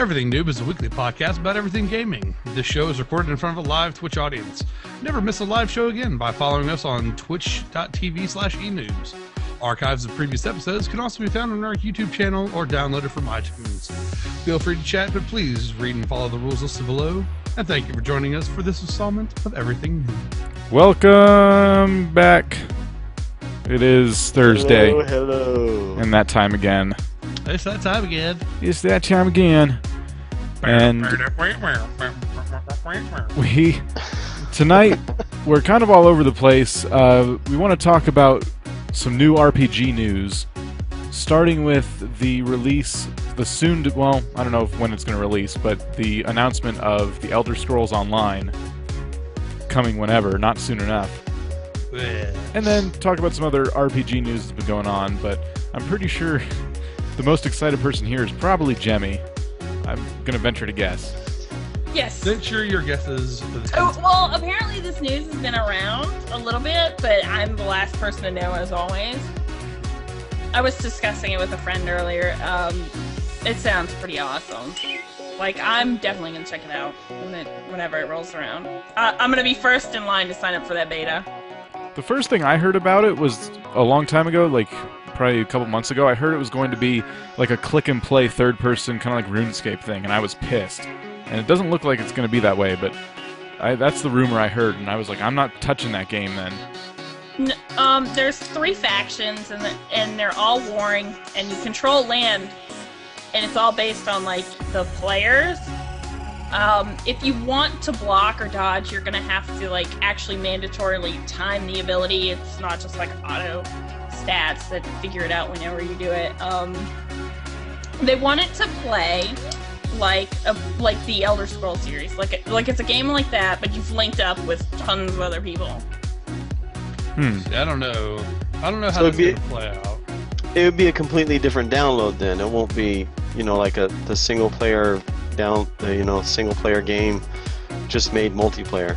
Everything Noob is a weekly podcast about everything gaming. This show is recorded in front of a live Twitch audience. Never miss a live show again by following us on twitch.tv/enoobs. Archives of previous episodes can also be found on our YouTube channel or downloaded from iTunes. Feel free to chat, but please read and follow the rules listed below. And thank you for joining us for this installment of Everything Noob. Welcome back. It is Thursday. Hello. And that time again. It's that time again. It's that time again. And tonight, we're kind of all over the place. We want to talk about some new RPG news, starting with the release, well, I don't know when it's going to release, but the announcement of the Elder Scrolls Online coming whenever, not soon enough. And then talk about some other RPG news that's been going on, but I'm pretty sure the most excited person here is probably Jemmy. I'm going to venture to guess. Yes. Venture your guesses. Well, apparently this news has been around a little bit, but I'm the last person to know, as always. I was discussing it with a friend earlier. It sounds pretty awesome. Like, I'm definitely going to check it out whenever it rolls around. I'm going to be first in line to sign up for that beta. The first thing I heard about it was a long time ago, like probably a couple months ago. I heard it was going to be like a click-and-play third-person kind of like RuneScape thing, and I was pissed. And it doesn't look like it's going to be that way, but that's the rumor I heard, and I was like, I'm not touching that game then. There's 3 factions, and they're all warring, and you control land, and it's all based on, like, the players. If you want to block or dodge, you're gonna have to, like, actually mandatorily time the ability. It's not just, like, auto stats that figure it out whenever you do it. They want it to play like the Elder Scrolls series, like it's a game like that, but you've linked up with tons of other people. I don't know how that's gonna play out. It would be a completely different download then. It won't be, like the single player single player game just made multiplayer.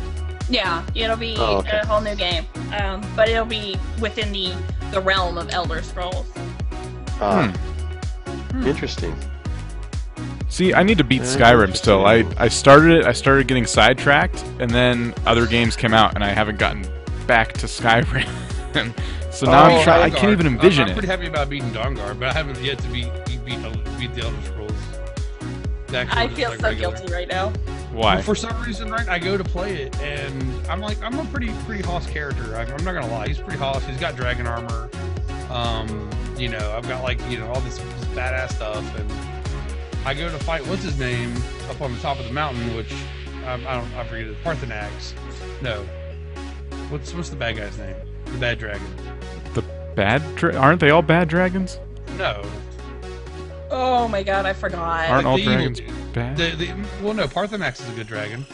Yeah, it'll be a whole new game, but it'll be within the realm of Elder Scrolls. Interesting. See, I need to beat Skyrim still. I started it, I started getting sidetracked, and then other games came out, and I haven't gotten back to Skyrim. So now I can't even envision it. I'm pretty happy about beating Dawnguard, but I haven't yet to beat the Elder Scrolls. I feel so guilty right now. Why? Well, for some reason, right, I go to play it, and I'm a pretty hoss character. I'm not gonna lie, he's pretty hoss. He's got dragon armor. I've got all this badass stuff, and I go to fight what's his name up on the top of the mountain, which I forget it. Parthenax. No. What's the bad guy's name? The bad dragon. The aren't they all bad dragons? No. Oh my god, I forgot. Aren't all dragons bad? Well, no, Parthenax is a good dragon.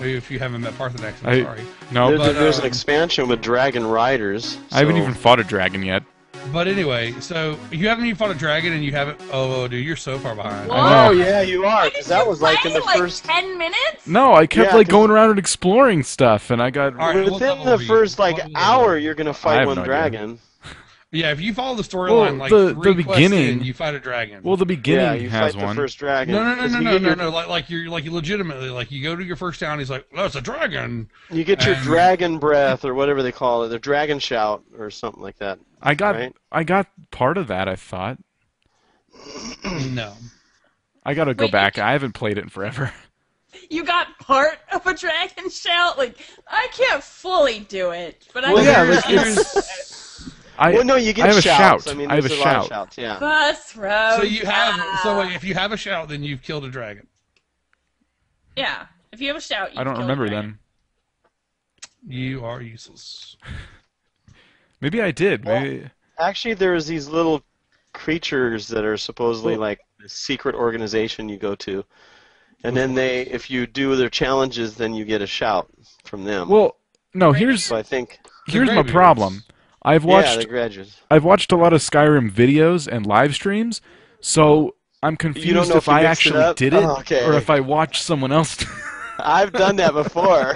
If you haven't met Parthenax, I'm sorry. No, there's an expansion with dragon riders. So. I haven't even fought a dragon yet. But anyway, so you haven't even fought a dragon, and you haven't. Oh, dude, you're so far behind. Oh yeah, you are. Because that was like in the first 10 minutes. No, I kept going around and exploring stuff, and I got. Within the first hour, you're gonna fight one dragon. Yeah, if you follow the storyline, the beginning, you fight a dragon. Well, the beginning you has fight one. The first dragon. No. Like you legitimately, like you go to your first town. He's like, "Oh, it's a dragon." You get your dragon breath or whatever they call it, the dragon shout or something like that. I got part of that. I thought. No. I gotta go back. I haven't played it in forever. You got part of a dragon shout? Like, I can't fully do it, but you get shouts. I mean, I have a shout. Shouts, yeah. Bus road. So if you have a shout, then you've killed a dragon. Yeah, if you have a shout, I don't remember then. You are useless. Maybe I did. Maybe. Actually, there's these little creatures that are supposedly like a secret organization you go to, and then if you do their challenges, then you get a shout from them. Well, no. Here's my problem. I've watched a lot of Skyrim videos and live streams, so I'm confused if I actually did it or if I watched someone else. I've done that before.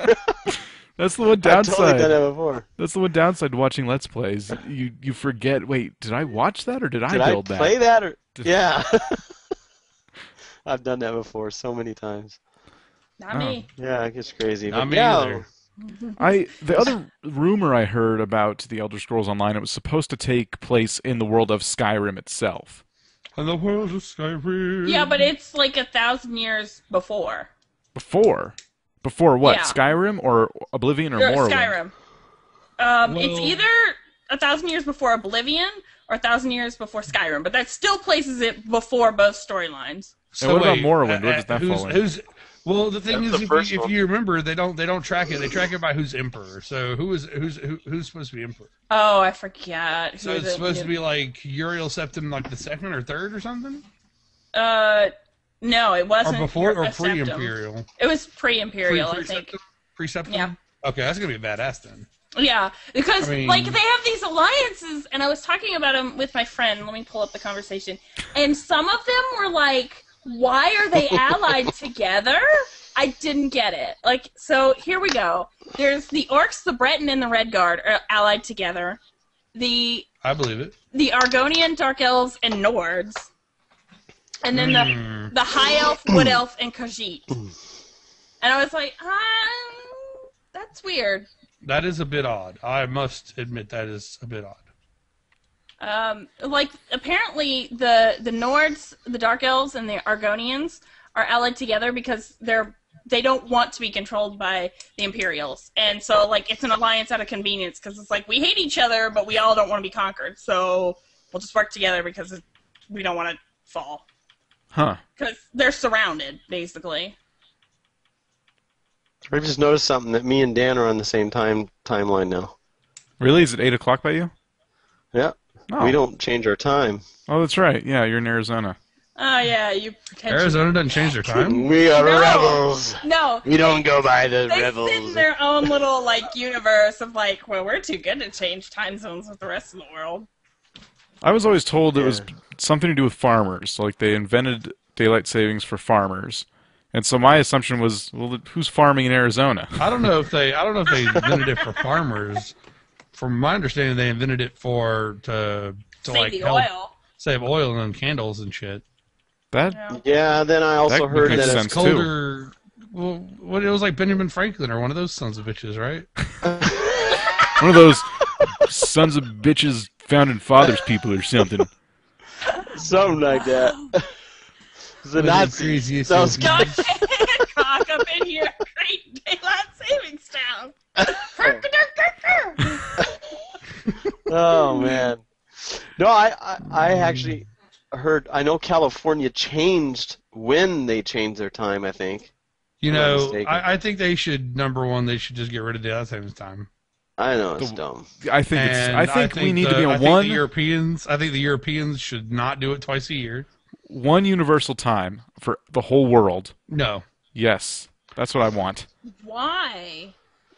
That's the one downside. I've totally done that before. That's the one downside to watching Let's Plays. You forget. Wait, did I watch that or did I build that? Did I play that or? Yeah. I've done that before so many times. Not me. Yeah, it gets crazy. Not But me yeah, either. The other rumor I heard about the Elder Scrolls Online, it was supposed to take place in the world of Skyrim itself. And the world of Skyrim. Yeah, but it's like 1,000 years before. Before what? Yeah. Skyrim or Oblivion or Morrowind? Skyrim. It's either 1,000 years before Oblivion or 1,000 years before Skyrim, but that still places it before both storylines. And what about Morrowind? Where does that fall in? Well, the thing That's is, the if first you, if one. you remember, they don't track it. They track it by who's emperor. So who's supposed to be emperor? Oh, I forget. So it's supposed to be like Uriel Septim, like the second or third or something, No, it wasn't. or before or Septim. pre-imperial. It was pre-imperial, I think. Pre-septim. Yeah. Okay, that's gonna be badass then. Yeah, because I mean- like they have these alliances, and I was talking about them with my friend. Let me pull up the conversation, and some of them were like, "Why are they allied together?" I didn't get it. Like, so here we go. There's the Orcs, the Breton, and the Redguard are allied together. I believe it. The Argonian, Dark Elves, and Nords, and then the High Elf, Wood Elf, and Khajiit. And I was like, that's weird. That is a bit odd. I must admit that is a bit odd. Like apparently the Nords, the Dark Elves, and the Argonians are allied together because they don't want to be controlled by the Imperials, and so like it's an alliance out of convenience because it's like we hate each other, but we all don't want to be conquered, so we'll just work together because we don't want to fall. Huh. Because they're surrounded, basically. I just noticed something that me and Dan are on the same timeline now. Really? Is it 8 o'clock by you? Yeah. Oh. We don't change our time. Oh, that's right. Yeah, you're in Arizona. Oh yeah, you pretend. Arizona doesn't change their time. We are No. rebels. No. We don't go by the They rebels. sit in their own little like universe of like, well, we're too good to change time zones with the rest of the world. I was always told it was something to do with farmers. Like they invented daylight savings for farmers. And so my assumption was, well, who's farming in Arizona? I don't know if they invented it for farmers. From my understanding, they invented it to Save like the help oil. save oil and candles and shit. That Yeah. Yeah, then I also That heard makes that sense. it's too. Colder. Well, what it was like Benjamin Franklin or one of those sons of bitches, right? one of those sons of bitches founding fathers people or something. something like that. The Nazis. crazy Sounds Go ahead, cock up in here. Great daylight savings time. Oh man. No, I actually heard. I know California changed when they changed their time. I think. You If I'm not know, mistaken. I think they should they should just get rid of daylight savings time. I know it's dumb. I think And I think we need to be I on think one I think the Europeans should not do it twice a year. one universal time for the whole world. No. Yes, that's what I want. Why?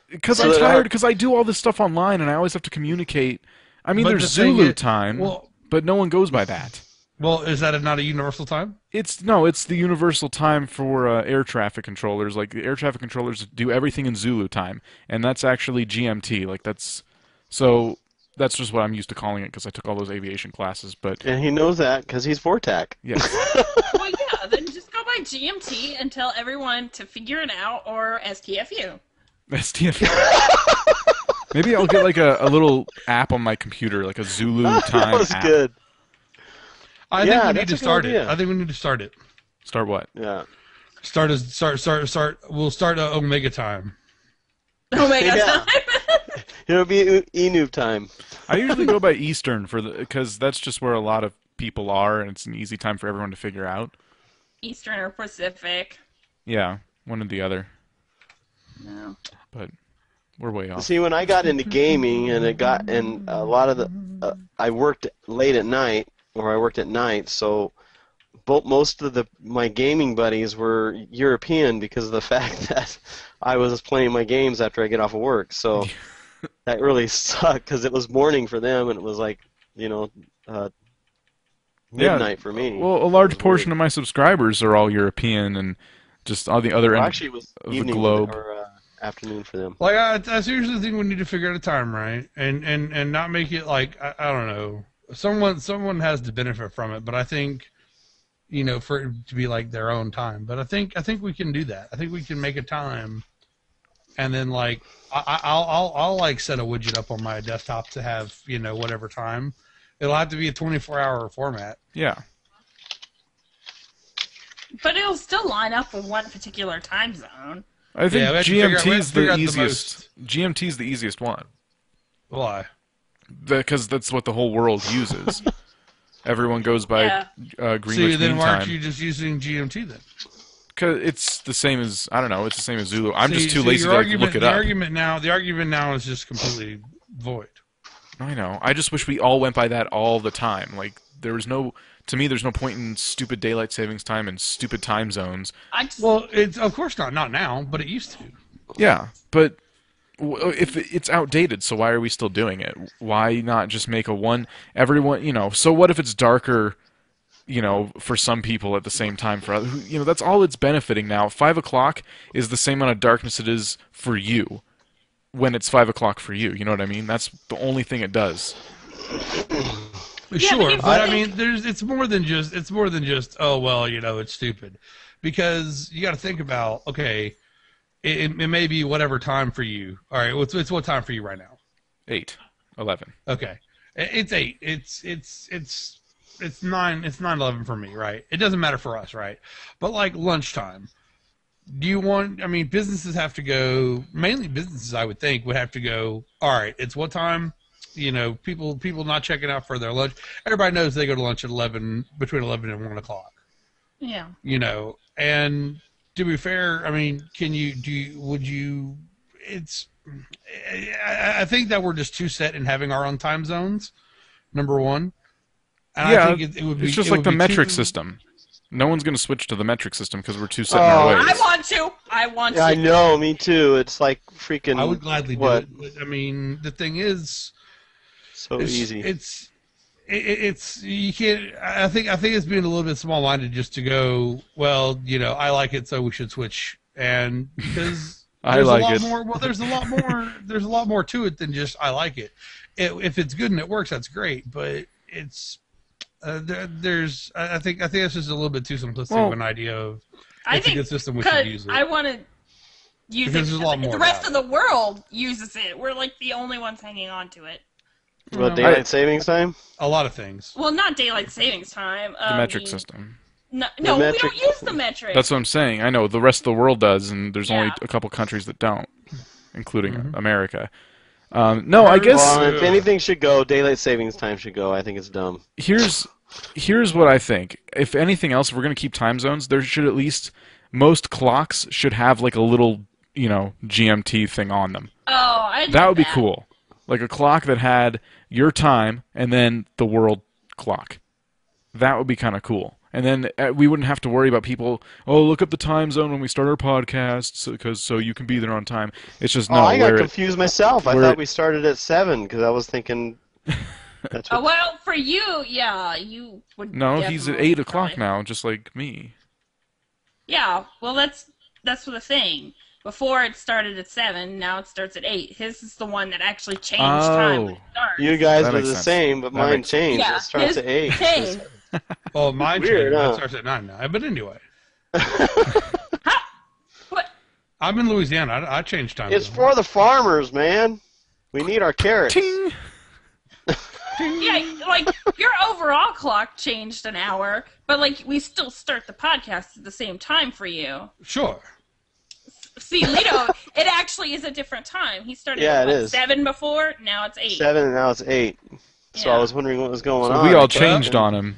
Because So I'm that tired. Because I do all this stuff online, and I always have to communicate. I mean, But there's the thing Zulu is- time, well- but no one goes by that. Well, is that not a universal time? It's the universal time for air traffic controllers. Like the air traffic controllers do everything in Zulu time, and that's actually GMT. Like that's just what I'm used to calling it because I took all those aviation classes. But And he knows that because he's Vortac. yes, Well, yeah, then just go by GMT and tell everyone to figure it out, or STFU. STF. Maybe I'll get like a little app on my computer, like a Zulu time That was app. good. I Yeah, think we need that's to a good start it. idea. I think we need to start it. Start what? Yeah. Start. We'll start Omega time. Oh my god. Yeah. It'll be Noob time. I usually go by Eastern because that's just where a lot of people are, and it's an easy time for everyone to figure out. Eastern or Pacific. Yeah, one or the other, No. but we're way off. See, when I got into gaming, and a lot of I worked late at night, or I worked at night, so most of my gaming buddies were European because of the fact that I was playing my games after I get off of work. So that really sucked because it was morning for them, and it was like midnight for me. Well, a large portion of my subscribers are all European, and just all the other Well, end actually, it was of the evening globe. or afternoon for them. Like I seriously think we need to figure out a time, right? And not make it like I don't know. Someone has to benefit from it, but I think you know, for it to be like their own time. But I think we can do that. I think we can make a time, and then like I'll like set a widget up on my desktop to have, you know, whatever time. It'll have to be a 24-hour format. Yeah. But it'll still line up with one particular time zone. I think GMT's the the easiest. GMT's the easiest one. Why? Because that's what the whole world uses. Everyone goes by Greenwich See, then Mean why aren't Time. you just using GMT then? Because it's the same as, I don't know, it's the same as Zulu. I'm just too See, lazy to your like, look it the up. The argument now is just completely void. I know. I just wish we all went by that all the time. Like, to me, there's no point in stupid daylight savings time and stupid time zones. Well, it's of course not now, but it used to. Yeah, but if it's outdated, so why are we still doing it? Why not just make everyone, you know, so what if it's darker, you know, for some people at the same time for others? You know, that's all it's benefiting now. 5 o'clock is the same amount of darkness it is for you when it's 5 o'clock for you. You know what I mean? That's the only thing it does. Sure, but I mean, it's more than just oh well, you know, it's stupid, because you got to think about, okay, it may be whatever time for you. All right, it's what time for you right now? 8, 11. Okay, it's 8. It's 9. It's 9:11 for me, right? It doesn't matter for us, right? But like lunchtime, do you want? I mean, businesses have to go. Mainly businesses, I would think, would have to go. All right, it's what time? You know, people not checking out for their lunch. Everybody knows they go to lunch at between 11 and 1 o'clock. Yeah. You know, and to be fair, I mean, I think that we're just too set in having our own time zones, number one. And Yeah, I think it would be, it's just it like would the be metric too, system. No one's going to switch to the metric system because we're too set in our ways. I want to. Yeah, I know, me too. It's like freaking. I would gladly do it. But, I mean, the thing is, so easy. It's you can't. I think it's being a little bit small-minded just to go, well, you know, I like it, so we should switch. And because there's a lot more. Well, there's a lot more. There's a lot more to it than just I like it. If it's good and it works, that's great. But it's I think that's just a little bit too simplistic of an idea of. I it's a good system. We should use it. I want to use Because it. there's a lot more the rest about of the world uses it. We're like the only ones hanging on to it. What, daylight savings time? A lot of things. Well, not daylight savings time. The metric system. No, we metric don't use the metric. That's what I'm saying. I know the rest of the world does, and there's only a couple countries that don't, including America. No, I guess. Well, if anything should go, daylight savings time should go. I think it's dumb. Here's what I think. If anything else, if we're going to keep time zones, there should at least most clocks should have like a little, you know, GMT thing on them. Oh, that would be cool. Like a clock that had your time and then the world clock. That would be kind of cool. And then we wouldn't have to worry about people, look up the time zone when we start our podcast so you can be there on time. It's just I got confused myself. I thought we started at 7 because I was thinking that's what... well, for you, yeah, you would. No, he's at 8 o'clock now, just like me. Yeah, well, that's the thing. Before it started at 7, now it starts at 8. His is the one that actually changed time when it starts. You guys were the same, but mine changed. Yeah, it starts at 8. Changed. Oh, mine changed. It starts at 9 now. But anyway. What? I'm in Louisiana. I changed time. It's for the farmers, man. We need our carrots. Ting! Yeah, like, your overall clock changed an hour, but, like, we still start the podcast at the same time for you. Sure. See, Lito, it actually is a different time. He started at 7 before, now it's 8. 7 and now it's 8. So I was wondering what was going on. We all changed on him.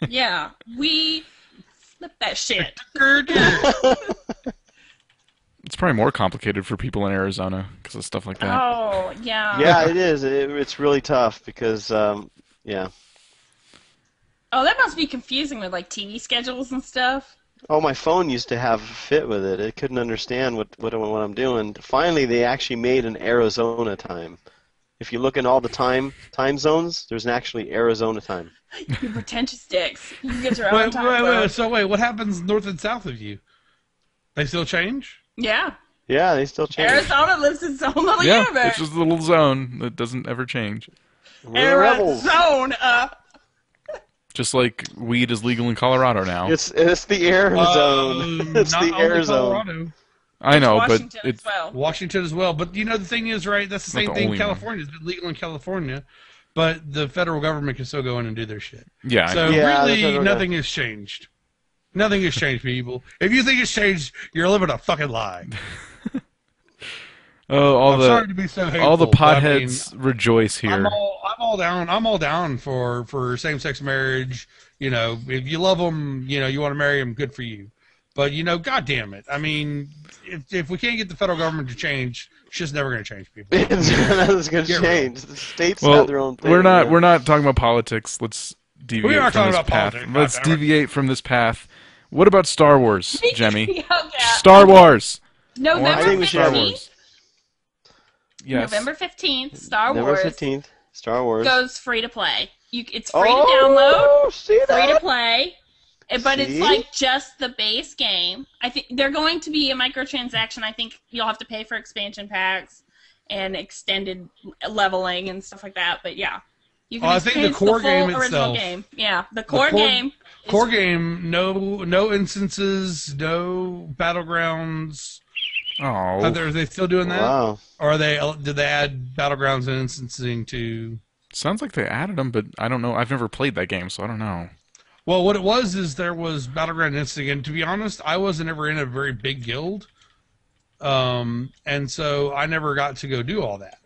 Yeah, we flipped that shit. It's probably more complicated for people in Arizona because of stuff like that. Oh, yeah. Yeah, it is. It's really tough because, yeah. Oh, that must be confusing with, like, TV schedules and stuff. Oh, my phone used to have fit with it. It couldn't understand what I'm doing. Finally, they actually made an Arizona time. If you look in all the time zones, there's an actually Arizona time. You pretentious dicks. You can get your own time zone. So what happens north and south of you? They still change? Yeah. Yeah, they still change. Arizona lives in its own little universe. It's just a little zone that doesn't ever change. We're rebels. Arizona. Just like weed is legal in Colorado now. It's the air zone. It's not the only air zone. Colorado. I know, but Washington it's as well. Washington as well. But you know the thing is, right? That's the Not same the thing. only one. California has been legal in California, but the federal government can still go in and do their shit. yeah. I So know. Yeah, the really, federal nothing has changed. Nothing has changed, people. If you think it's changed, you're living a fucking lie. Oh, I'm sorry to be so hateful. all the but I mean, potheads rejoice here. I'm all down. I'm all down for same-sex marriage. You know, if you love them, you know, you want to marry them, good for you. But you know, God damn it! I mean, if we can't get the federal government to change, it's just never going to change, people. It's going to Get change. The states well, have their own thing. we're not man. we're not talking about politics. Let's deviate We are from talking this about path. politics, Let's goddammit. deviate from this path. What about Star Wars, Jemmy? Okay. Star Wars. I November think we should have 15th. Yes. November 15th, Star November Wars 15th, Star Wars. goes free to play. It's free to download, Oh, see free to that? play, but it's See? like just the base game. I think they're going to be a microtransaction. I think you'll have to pay for expansion packs and extended leveling and stuff like that. But yeah, you can I think the experience core full game original itself- game. Yeah, the core core- game. is- Core game, no instances, no battlegrounds. Oh. Are they still doing that? Wow. Or did they add battlegrounds and instancing to? Sounds like they added them, but I don't know. I've never played that game, so I don't know. Well, what it was is there was battleground instancing, and to be honest, I wasn't ever in a very big guild, and so I never got to go do all that.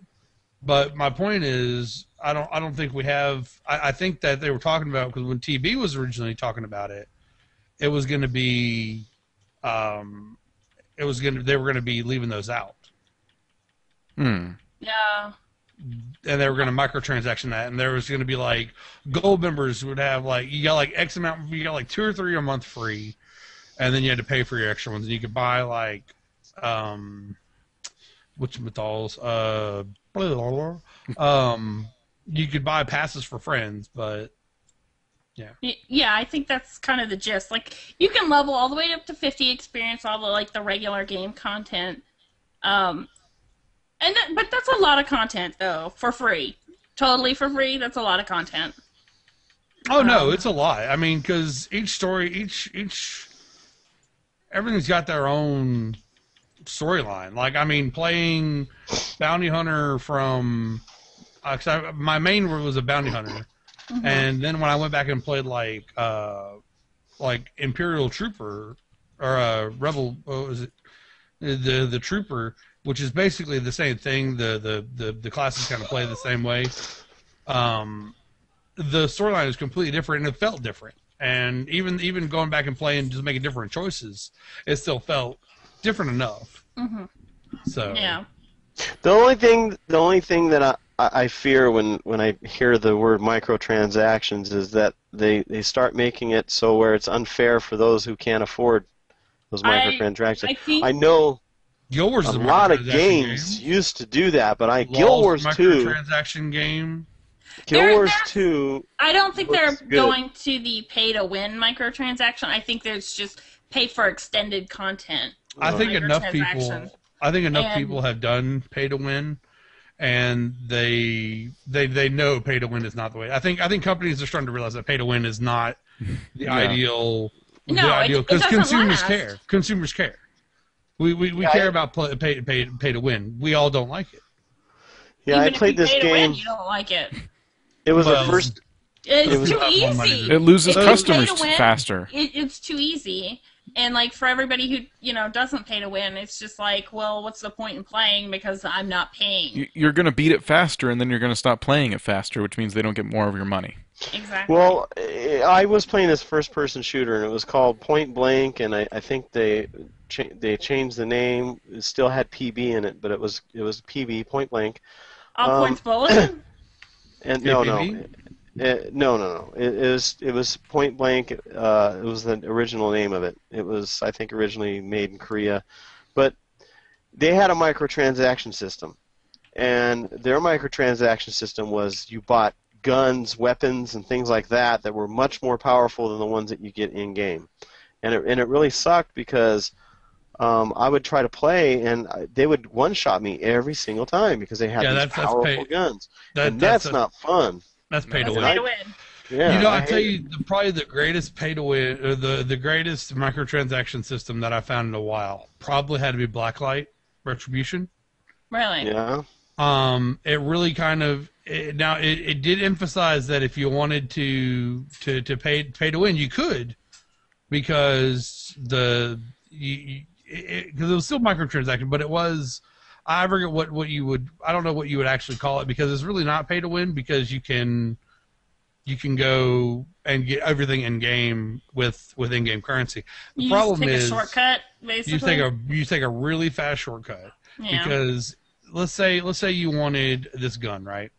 But my point is, I don't think we have. I think that they were talking about, because when TB was originally talking about it, it was going to be, they were going to be leaving those out, Yeah. and they were going to microtransaction that, and there was going to be like gold members would have like you got like X amount, you got like 2 or 3 a month free, and then you had to pay for your extra ones, and you could buy like whatchamacalls, you could buy passes for friends, but Yeah, I think that's kind of the gist. Like, you can level all the way up to 50, experience all the like the regular game content, but that's a lot of content though for free, totally for free. That's a lot of content. oh no, it's a lot. I mean, because each story, everything's got their own storyline. Like, I mean, playing Bounty Hunter from, my main was a Bounty Hunter. Mm-hmm. And then when I went back and played like Imperial Trooper or Rebel, what was it? The Trooper, which is basically the same thing. The classes kind of play the same way. The storyline is completely different, and it felt different. And even going back and playing, just making different choices, it still felt different enough. Mm-hmm. So Yeah. The only thing that I fear when I hear the word microtransactions is that they start making it so where it's unfair for those who can't afford those microtransactions. I think I know Guild Wars a is a lot of microtransaction games game. used to do that, but LOL's Guild Wars 2, microtransaction game. Guild There- Wars there's- 2, I don't think they're looks good. going to the pay-to-win microtransaction. I think there's just pay for extended content. I think enough microtransaction. people And- have done pay to win, and they know pay to win is not the way. I think companies are starting to realize that pay to win is not the ideal. No, the ideal it because doesn't consumers last. care. Consumers care. We Yeah, care about pay to win. We all don't like it. yeah, Even I if played you this pay to game. win, you don't like it. It was Well, the first. It's It was too a lot more money easy. than- It loses If you customers pay to win, faster. It's too easy. And like for everybody who doesn't pay to win, it's just like, well, what's the point in playing because I'm not paying? You're going to beat it faster, and then you're going to stop playing it faster, which means they don't get more of your money. Exactly. Well, I was playing this first-person shooter, and it was called Point Blank, and I think they changed the name. It still had PB in it, but it was PB, Point Blank. All points bulletin. And APB? no. It was Point Blank. It was the original name of it. It was, I think, originally made in Korea, but they had a microtransaction system, and their microtransaction system was you bought guns, weapons, and things like that were much more powerful than the ones that you get in game, and it really sucked because I would try to play and they would one-shot me every single time because they had these powerful guns, and that's not fun. That's pay to That's win. pay to win. Yeah, You know, I tell you, probably the greatest pay to win, or the greatest microtransaction system that I found in a while, probably had to be Blacklight Retribution. Really? Yeah. It really kind of it did emphasize that if you wanted to pay to win, you could, because it was still microtransaction, but it was. I forget what you would. I don't know what you would actually call it, because it's really not pay to win, because you can go and get everything in game with in-game currency. The problem take is a shortcut, basically. you take a really fast shortcut, because let's say you wanted this gun, right?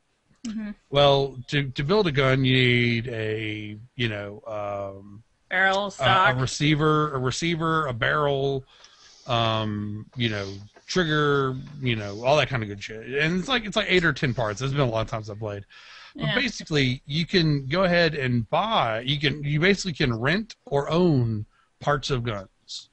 Mm-hmm. Well, to build a gun, you need a barrel, stock, a receiver, a barrel, trigger, all that kind of good shit. And it's like 8 or 10 parts. It's been a lot of times I've played. But basically, you can go ahead and buy. You basically can rent or own parts of guns.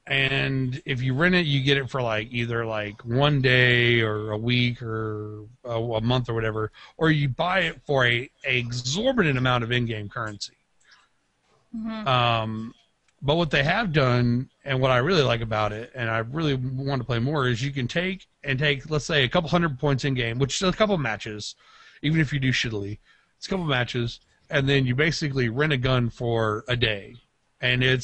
And if you rent it, you get it for either 1 day or a week or a month or whatever, or you buy it for a exorbitant amount of in-game currency. Mm-hmm. But what they have done, and what I really like about it, and I really want to play more, is you can take, let's say, a couple hundred points in game, which is a couple matches, even if you do shittily. It's a couple matches, and then you basically rent a gun for a day. And I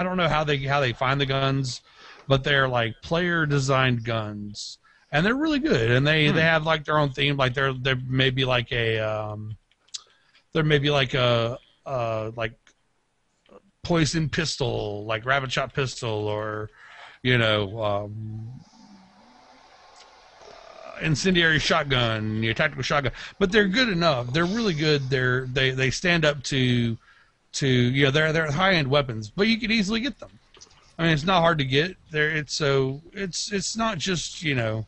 don't know how they find the guns, but they're player designed guns, and they're really good. And they have their own theme. There may be poison pistol, rabbit shot pistol, or incendiary shotgun, your tactical shotgun. But they're good enough. They're really good. They stand up to they're high end weapons, but you can easily get them. I mean, it's not hard to get. It's not just they're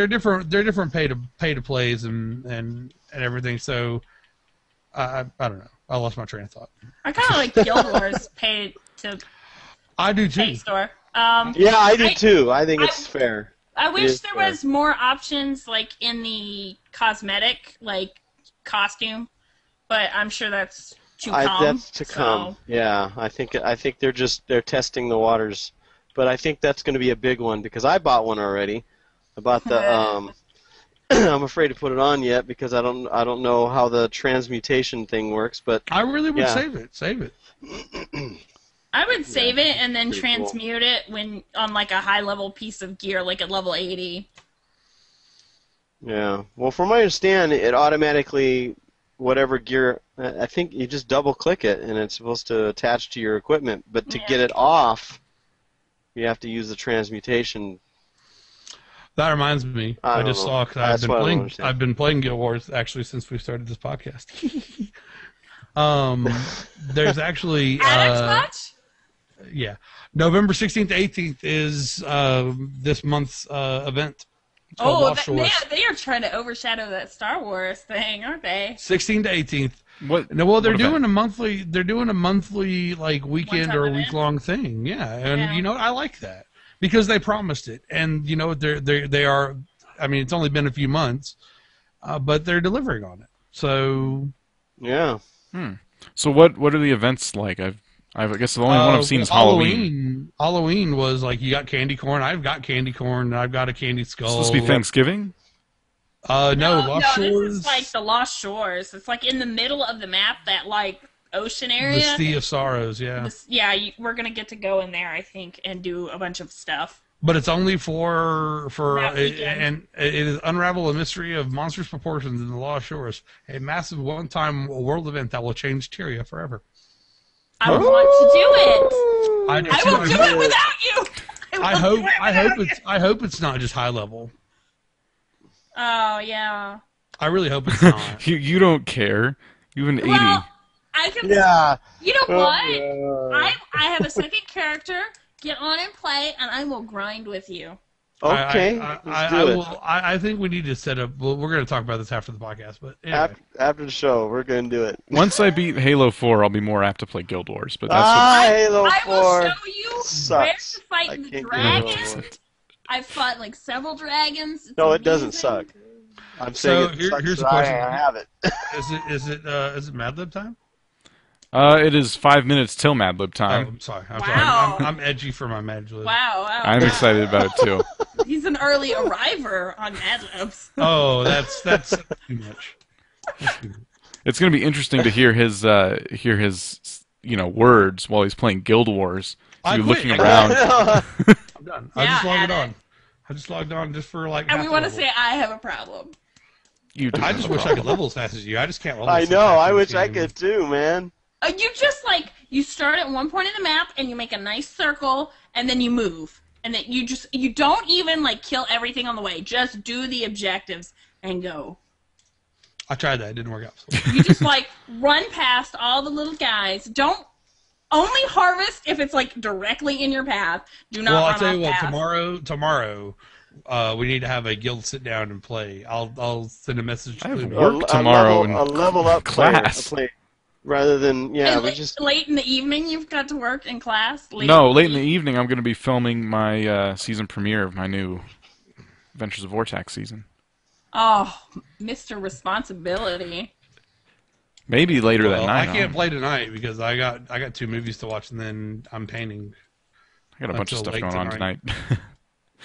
different pay to plays and everything. So I don't know. I lost my train of thought. I kind of like Guild Wars pay to. I do too. Pay store. Yeah, I do too. I think it's fair. I wish there was more options in the cosmetic costume, but I'm sure that's to come. That's to come. Yeah, I think they're testing the waters, but I think that's going to be a big one, because I bought one already. I bought the I'm afraid to put it on yet, because I don't know how the transmutation thing works, but I really would save it. Save it. I would save it and then pretty transmute it when on a high level piece of gear, at level 80. Yeah. Well, from what I understand, it automatically, whatever gear, I think you just double click it and it's supposed to attach to your equipment, but to get it off, you have to use the transmutation. That reminds me. I just saw, because I've been playing Guild Wars actually since we started this podcast. There's actually yeah, November 16th to 18th is this month's event. Oh, they are trying to overshadow that Star Wars thing, aren't they? 16th to 18th. What? No, well, they're doing a monthly weekend or a week-long thing. Yeah, and I like that, because they promised it, and they are. I mean, it's only been a few months, but they're delivering on it. So yeah. So what are the events like? I guess the only one I've seen is Halloween. Halloween was you got candy corn. I've got candy corn. I've got a candy skull. It's supposed to be Thanksgiving? No, Lost Shores. This is the Lost Shores. It's in the middle of the map, that ocean area. The Sea of Sorrows, yeah. We're gonna get to go in there, I think, and do a bunch of stuff. But it's only for and it is Unravel a Mystery of Monstrous Proportions in the Lost Shores, a massive one-time world event that will change Tyria forever. I want to do it. I will do it without you. I hope it's not just high level. Oh yeah. I really hope it's not. You don't care. You have an 80. Well, I can. Yeah. You know what? I have a second character. Get on and play, and I will grind with you. Okay. I think we need to set up. Well, we're going to talk about this after the podcast, but anyway. After the show, we're going to do it. Once I beat Halo 4, I'll be more apt to play Guild Wars. But that's Halo 4 I will show you where sucks. to fight the dragons. I've fought several dragons. It's No, it amazing. doesn't suck. I'm So saying it sucks here's the that question: I have it. Is it Mad Lib time? It is 5 minutes till Mad Lib Oh, time. I'm sorry. Wow. I'm edgy for my Mad Lib. Wow, wow. I'm excited about it too. He's an early arriver on Mad Libs. Oh, that's too much. It's going to be interesting to hear his words while he's playing Guild Wars. So I you're quit. looking around. I'm done. I Yeah, just logged add on. it. I just logged on just for like. And half we the want to level. say I have a problem. You do I have just a wish I problem. could level as fast as you. I just can't level. I as know. fast I in wish this I game. could too, man. You just you start at one point in the map and you make a nice circle and then you move. And then you don't even kill everything on the way. Just do the objectives and go. I tried that. It didn't work out. You just run past all the little guys. Don't only harvest if it's directly in your path. Do not Well, run I'll tell you off what. path. Tomorrow, we need to have a guild sit down and play. I'll send a message. I have to work tomorrow a level up class. player, rather than And we just late in the evening, you've got to work in class. Late in the evening, I'm going to be filming my season premiere of my new Adventures of Vortex season. Oh, Mr. Responsibility. Maybe later that night. I can't play tonight because I got 2 movies to watch and then I'm painting. I got a bunch of until stuff late going on tonight.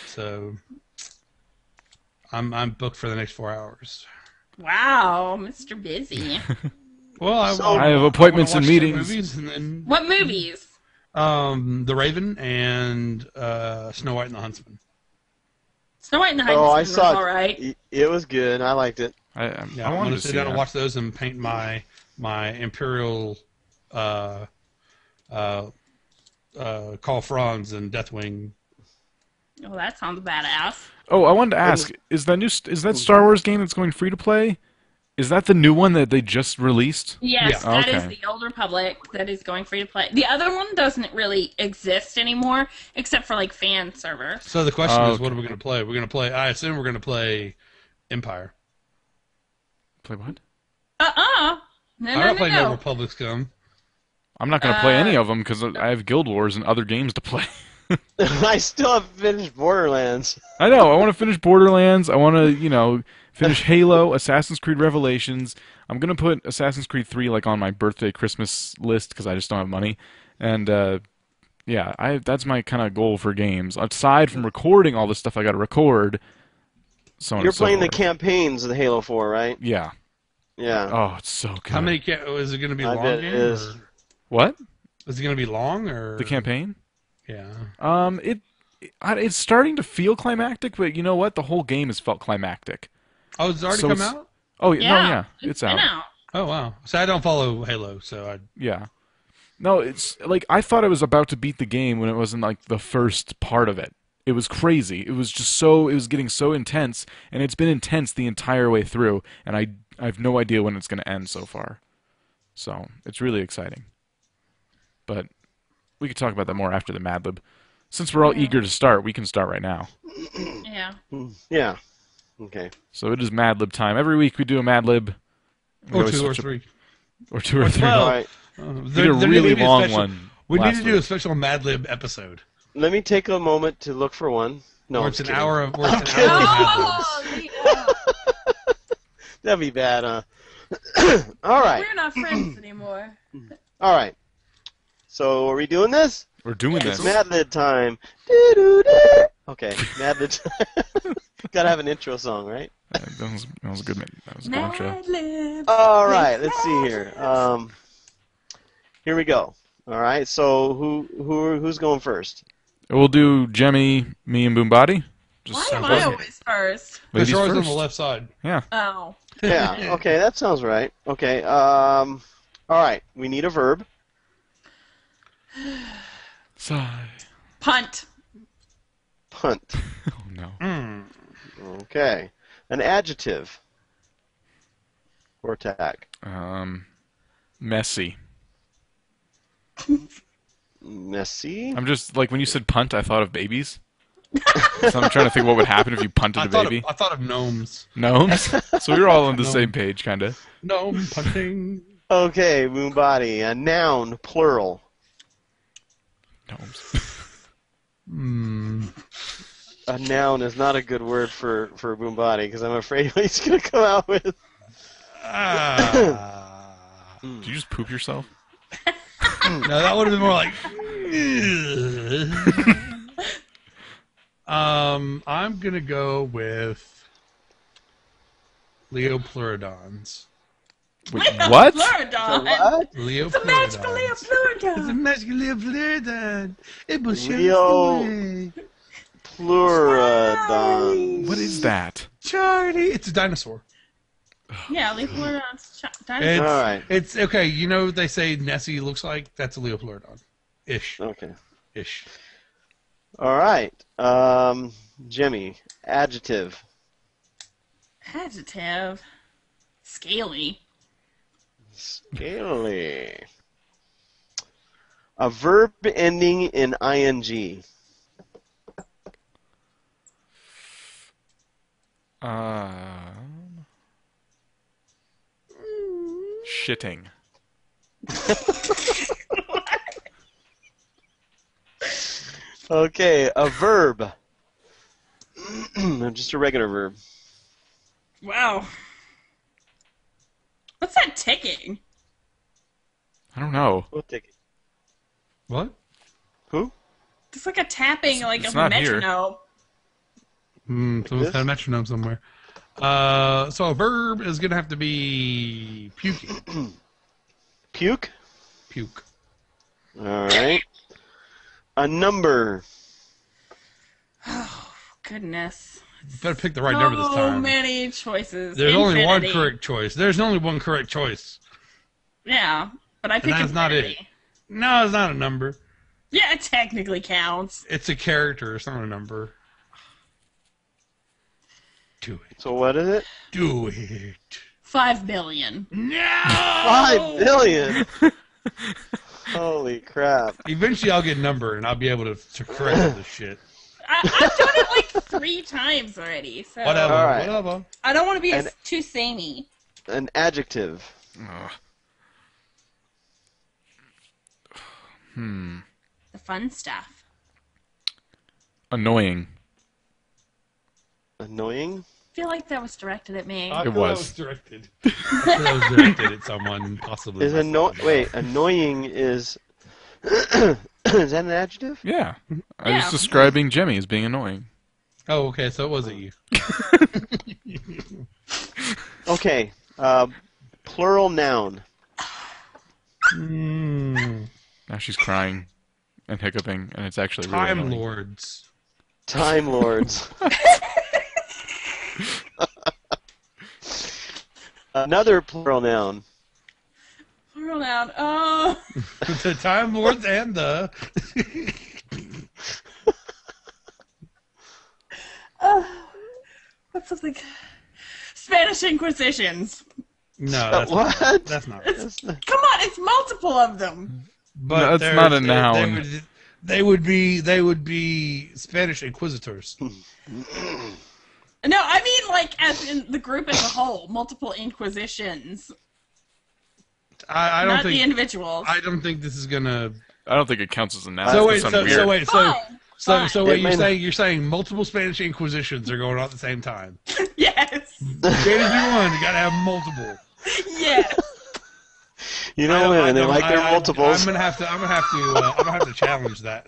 So I'm booked for the next 4 hours. Wow, Mr. Busy. Well, I have appointments and meetings. Movies and then, What movies? The Raven and Snow White and the Huntsman. Snow White and the Oh, I Huntsman saw was all right. It was good. I liked it. I Yeah, I'm wanted gonna to sit see down and that. watch those and paint my Imperial Call Franz and Deathwing. Oh, that sounds badass. Oh, I wanted to ask: is that Star Wars game that's going free to play? Is that the new one that they just released? Yes, Yeah. that is Okay. the Old Republic that is going free to play. The other one doesn't really exist anymore, except for fan servers. So the question Oh, is, what okay. are we going to play? We're going to play. I assume we're going to play Empire. Play what? No, I'm not playing No no. Republic Scum. I'm not going to play any of them because I have Guild Wars and other games to play. I still haven't finished Borderlands. I know. I want to finish Borderlands. I want to, finish Halo, Assassin's Creed Revelations. I'm going to put Assassin's Creed 3 on my birthday Christmas list because I just don't have money. And that's my kind of goal for games. Aside from recording all the stuff I got to record, so on You're and so playing the forth. campaigns of the Halo 4, right? Yeah. Yeah. Oh, it's so good. How many? Is it going to be a I long bet it game? is. Or What? is it going to be long or The campaign? Yeah. It's starting to feel climactic, but you know what? The whole game has felt climactic. Oh, it's already So come it's- out. Oh, Yeah, no, yeah. It's been out. Oh wow. So I don't follow Halo, so I. Yeah. No, it's I thought I was about to beat the game when it wasn't the first part of it. It was crazy. It was just it was getting so intense, and it's been intense the entire way through, and I have no idea when it's going to end so far. So, it's really exciting. But we could talk about that more after the Mad Lib. Since we're all eager to start, we can start right now. Yeah. Yeah. Okay. So it is Mad Lib time. Every week we do a Mad Lib. We Or always 2 or switch up- 3. Or 2 or 3. Well, All right. We did a really long one. We need last to do a week. special Mad Lib episode. Let me take a moment to look for one. No, Where I'm it's an kidding. hour of Mad Libs. Oh, That'd be bad, huh? All right. we're not friends anymore. All right. So, are we doing this? We're doing It's this. Mad Lib time. Doo-doo-doo. Okay, Mad Lib time. Gotta have an intro song, right? That was a good. That was a good intro. Mad Lib. All right, let's see here. Here we go. All right, so who's going first? We'll do Jemmy, me, and Boombody. Why am sounds I like- always first? The Ladies drawers on first. the left side. Yeah. Oh. Yeah. Okay, that sounds right. Okay. All right, we need a verb. Sigh. Punt. Punt. Oh no. Okay. An adjective. Or tag. Messy. Messy. I'm just when you said punt, I thought of babies. So I'm trying to think what would happen if you punted a baby. I thought of gnomes. Gnomes. So we're all on the Gnome. same page, kind of. Gnome punting. Okay, Moombody. A noun, plural. Gnomes. a noun is not a good word for Boombody because I'm afraid what he's gonna come out with. Did you just poop yourself? No, that would have been more like. I'm gonna go with Leopleurodons. Wait, what? Leopleurodon. What? It's a magical It's a Leopleurodon. magical Leopleurodon. It will show Leo- us the way. Pleurodon. What is that? Charlie, it's a dinosaur. Yeah, Leopleurodon's It's, dinosaur. All right. It's okay. You know what they say Nessie looks like? That's a Leopleurodon. Ish. Okay. Ish. All right. Jimmy, adjective. Adjective. Scaly. Scaly. A verb ending in ing. Shitting. Okay, a verb. Just a regular verb. Wow. What's that ticking? I don't know. We'll take it. What? Who? It's like a tapping, like it's of a not here. metronome. Someone's This? got a metronome somewhere. So a verb is gonna have to be puking. Puke. Puke. All right. A number. Oh, goodness. Better pick the right number this So time. many choices. There's only one Infinity. correct choice. There's only one correct choice. Yeah, but I picked that's not it. infinity. No, it's not a number. Yeah, it technically counts. It's a character. It's not a number. Do it. So what is it? Do it. 5 billion. No! 5 billion. Holy crap. Eventually I'll get a number and I'll be able to correct all this shit. I've done it like 3 times already, so Whatever. All right. Whatever. I don't want to be And- too samey. An adjective. Ugh. The fun stuff. Annoying. Annoying. I feel like that was directed at me. I It feel was. that was directed. I feel that was directed at someone, possibly. Is myself. wait, annoying is is that an adjective? Yeah. I was Yeah. describing Jimmy as being annoying. Oh, okay, so it wasn't you. Okay. Plural noun. Now she's crying and hiccuping, and it's actually really Time annoying. Lords. Time lords. Another plural noun. Plural noun. Oh, The Time Lords and the... what's something? Spanish Inquisitions. No, that's What? Not, that's not. Come on, it's multiple of them. But No, that's there's- not a noun. They would be Spanish Inquisitors. No, I mean like as in the group as a whole, multiple Inquisitions, I don't not the think. individuals. I don't think this is gonna. I don't think it counts as a noun. So That wait, sounds so, weird. so wait, so Fine, fine. so wait. It may not- You're saying multiple Spanish Inquisitions are going on at the same time. Yes. Can't just be one. You gotta have multiple. Yes. You know women, they don't- like their multiples. I'm gonna have to challenge that.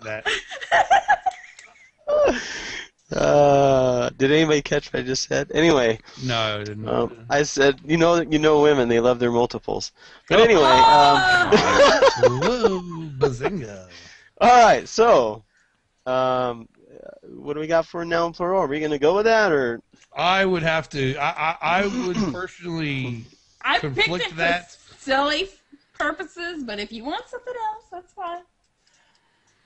Did anybody catch what I just said? Anyway, No, I didn't. I said, you know women, they love their multiples. But anyway, Whoa, bazinga! all right. So, what do we got for noun plural? Are we gonna go with that or? I would have to. I would personally I picked conflict it for that. silly purposes, but if you want something else, that's fine.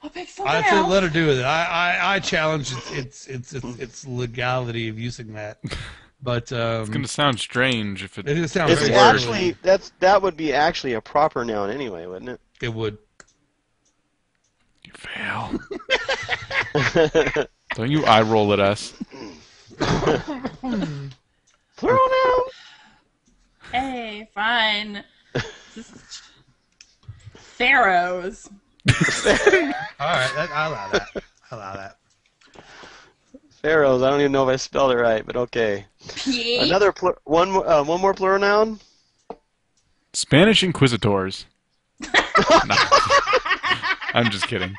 I'll pick something I said else. let her do with it. I challenge its legality of using that. But It's going to sound strange if it just it. sounds It's very actually that would be actually a proper noun anyway, wouldn't it? it would. You fail. Don't you eye roll at us. Plural noun. Hey, fine. Just pharaohs. All right, I allow that. Pharaohs. I don't even know if I spelled it right, but okay. Yeah. Another one more plural noun. Spanish Inquisitors. No. I'm just kidding.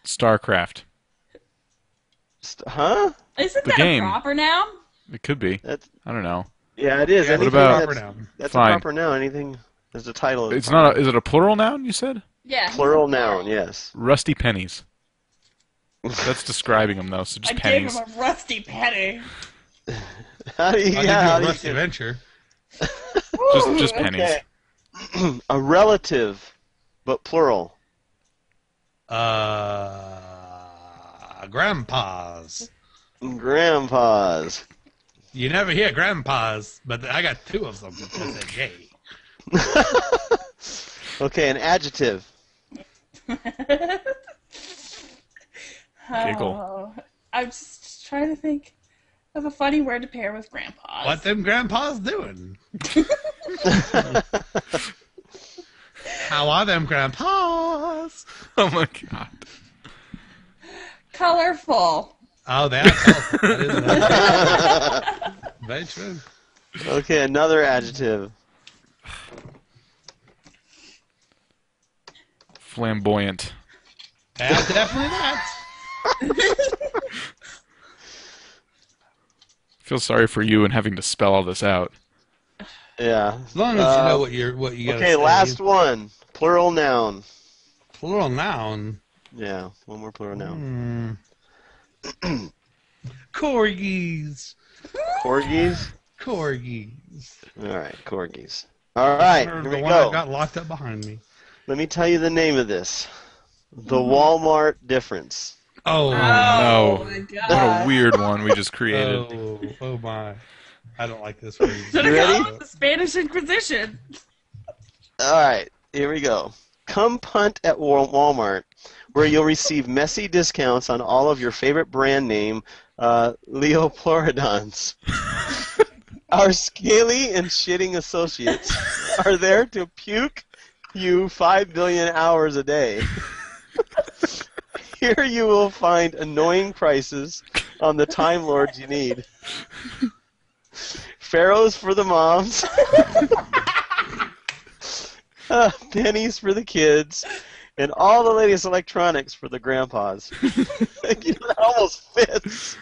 StarCraft. Huh? Isn't The that game. a proper noun? It could be. That's, I don't know. yeah, it is. Yeah, Anything about- proper noun? that's Fine. a proper noun. Anything as a title. It's not. Is it a plural noun? You said Yeah. plural noun. Yes. rusty pennies. That's describing them though. So just I gave pennies. him a rusty penny. How do you? I'll Yeah. How give you do a rusty you? venture. Just pennies. Okay. A relative, but plural. Grandpas. Grandpas. You never hear grandpas, but I got 2 of them because they're gay. Okay, an adjective. Giggle. Oh, I'm just trying to think of a funny word to pair with grandpas. What them grandpas doing? How are them grandpas? Oh my god. Colorful. Oh, they are colorful. That is nice. Very true. Okay, another adjective. Flamboyant. Yeah, definitely that. Feel sorry for you and having to spell all this out. Yeah. As long as you know what you got. Okay, last one. Plural noun. Plural noun. Yeah, one more plural noun. Corgis. Corgis? Corgis. All right, corgis. All right, Or here the we one that go. got locked up behind me. Let me tell you the name of this. The Walmart difference. Oh, no. my What god. a weird one we just created. oh my. I don't like this phrase. Should You have ready? gone with the Spanish Inquisition. All right, here we go. Come punt at Walmart, where you'll receive messy discounts on all of your favorite brand name Leoplorodons. Our scaly and shitting associates are there to puke you 5 billion hours a day. Here you will find annoying prices on the Time Lords you need. Pharaohs for the moms. Pennies for the kids. And all the latest electronics for the grandpas. That almost fits.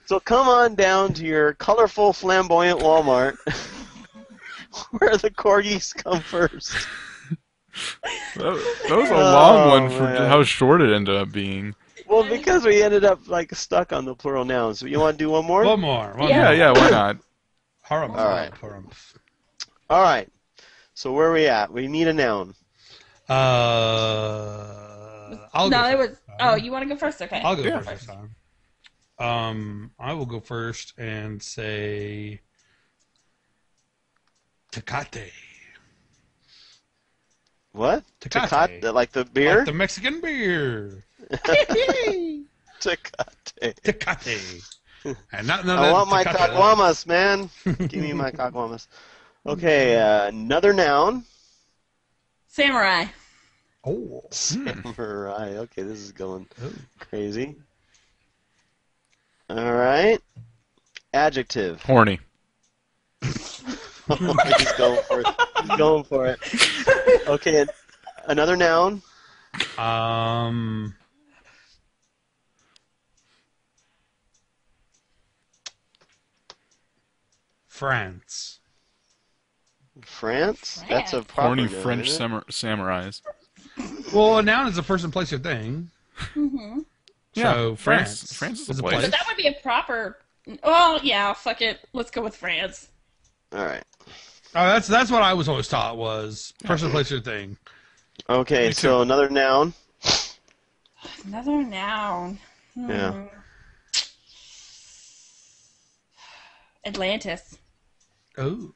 So come on down to your colorful, flamboyant Walmart, where the corgis come first. That was a long one for man. how short it ended up being. Well, because we ended up like stuck on the plural nouns. So you want to do one more? One more. Yeah, why not? Harum. All right. Harum. All right. So where are we at? We need a noun. I'll No, go it was. first. Oh, you want to go first? Okay. I'll go Yeah. first this time. I will go first and say Tecate. What? Tecate. Like the beer? Like the Mexican beer. Tecate. Tecate. And not none of I that want my Tecate. caguamas, man. Give me my caguamas. Okay, another noun. Samurai. Oh. Samurai. Okay, this is going Oh. crazy. All right. Adjective. Horny. He's going for it. He's going for it. Okay, another noun. France. France? That's a proper Horny noun, French isn't it? samurais. Well, a noun is a person, place, or thing. Mm-hmm. So France. France is is a a place. But that would be a proper. Oh yeah, fuck it. Let's go with France. All right. Oh, that's what I was always taught was person, place, or thing. Okay, Me so too. another noun. Another noun. Yeah. Atlantis. Oh.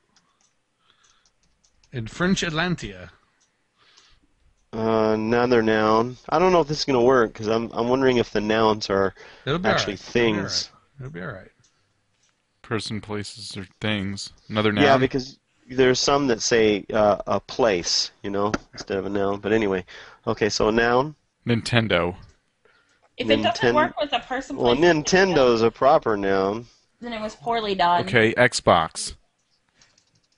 In French Atlantia. Another noun. I don't know if this is gonna work because I'm wondering if the nouns are It'll be actually all right. things. It'll be all right. Person, places, or things. Another noun. Yeah, because there's some that say a place, instead of a noun. But anyway, okay, so a noun. Nintendo. If it doesn't work with a person, well, place, Nintendo's a proper noun. then it was poorly done. Okay, Xbox.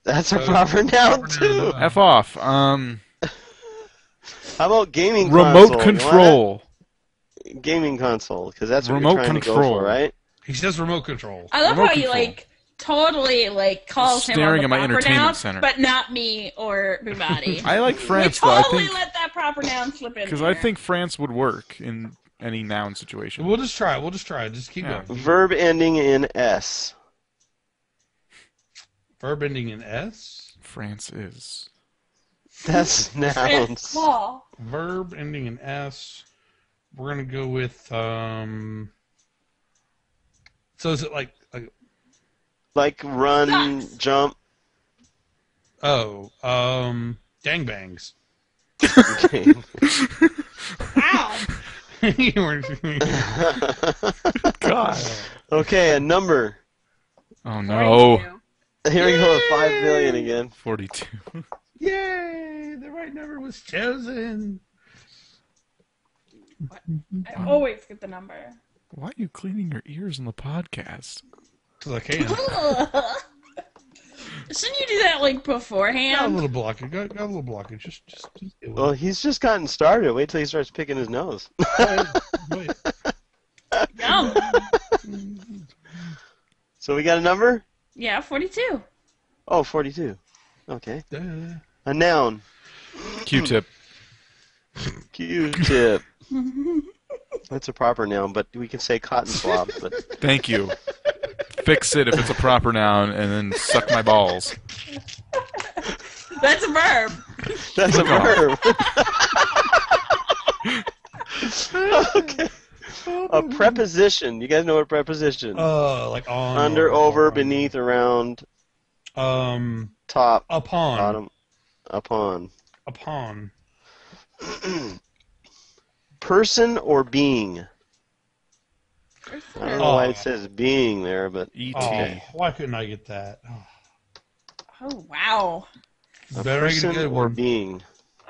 That's a proper noun too. F off. How about gaming Remote console? control. Gaming console, because that's what Remote you're trying control. to go for, right? He says remote control. I love Remote how you control. totally calls Staring him at on my the proper entertainment noun, center. but not me or Bumati. I like We France, though. totally let that proper noun slip in. Because I think France would work in any noun situation. We'll just try it. Just keep Yeah. going. Verb ending in S. Verb ending in S. France is. That's nouns. Small. Verb ending in S. We're gonna go with So is it like Like run, Sucks. jump. gangbangs? Okay. Wow. God. Okay, a number. Oh no. 42. Here we go with 5 million again. 42. Yay! The right number was chosen. I always get the number. Why are you cleaning your ears on the podcast? Because I can. Shouldn't you do that Got a beforehand? little blockage. Got a little blockage. Just do it. Well, he's just gotten started. Wait till he starts picking his nose. Wait. Yum. So we got a number? Yeah, 42. Oh, 42. Okay. Duh. A noun. Q-tip. Q-tip. That's a proper noun, but we can say cotton swab. But Thank you. Fix it if it's a proper noun, and then suck my balls. That's a verb. that's a verb. Okay. A preposition. You guys know what a preposition? Like on. Under, or over, on. beneath, around, top, Upon. bottom, upon. Upon. Person or being? I don't know why it says being there, but E.T. Oh, why couldn't I get that? Oh. Oh, wow. a Better make it a person good or one. being.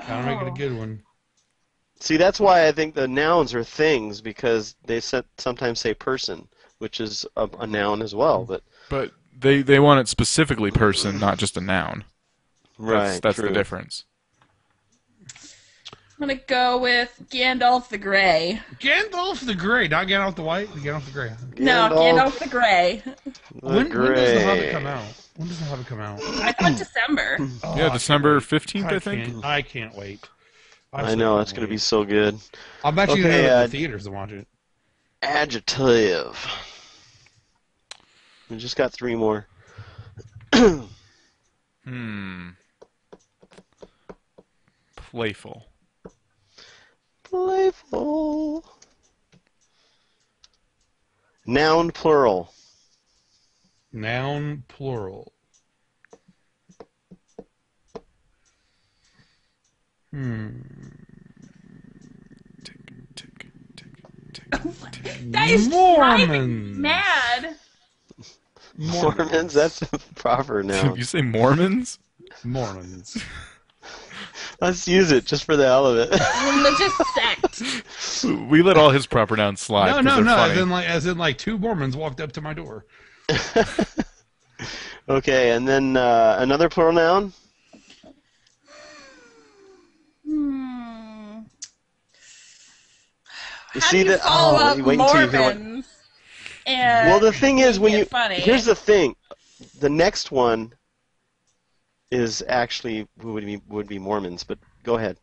Gotta make it a good one. See, that's why I think the nouns are things, because they sometimes say person, which is a noun as well. But But they want it specifically person, not just a noun. right, That's true. the difference. I'm going to go with Gandalf the Grey. Gandalf the Grey, not Gandalf the White. Gandalf the Grey. No, Gandalf the Grey. When does the Hobbit come out? When does the Hobbit come out? I thought December. Oh, Yeah, I December can't wait. 15th, I think. I can't wait. I know, it's going to be so good. I'm actually Okay, going to go to the theaters to watch it. Adjective. We just got 3 more. Playful. Playful. Noun plural. Noun plural. That is driving me Mormons. mad. Mormons, that's a proper Did noun. you say Mormons? Mormons. Let's use it just for the hell of it. Religious sect. We let all his proper nouns slide. 'cause they're funny. As in, like 2 Mormons walked up to my door. Okay, and then another plural noun. You How see do you that? follow up wait until you hear what. Mormons? And Well, the thing is, when make you it funny. here's the thing, the next one is actually would be Mormons. But go ahead.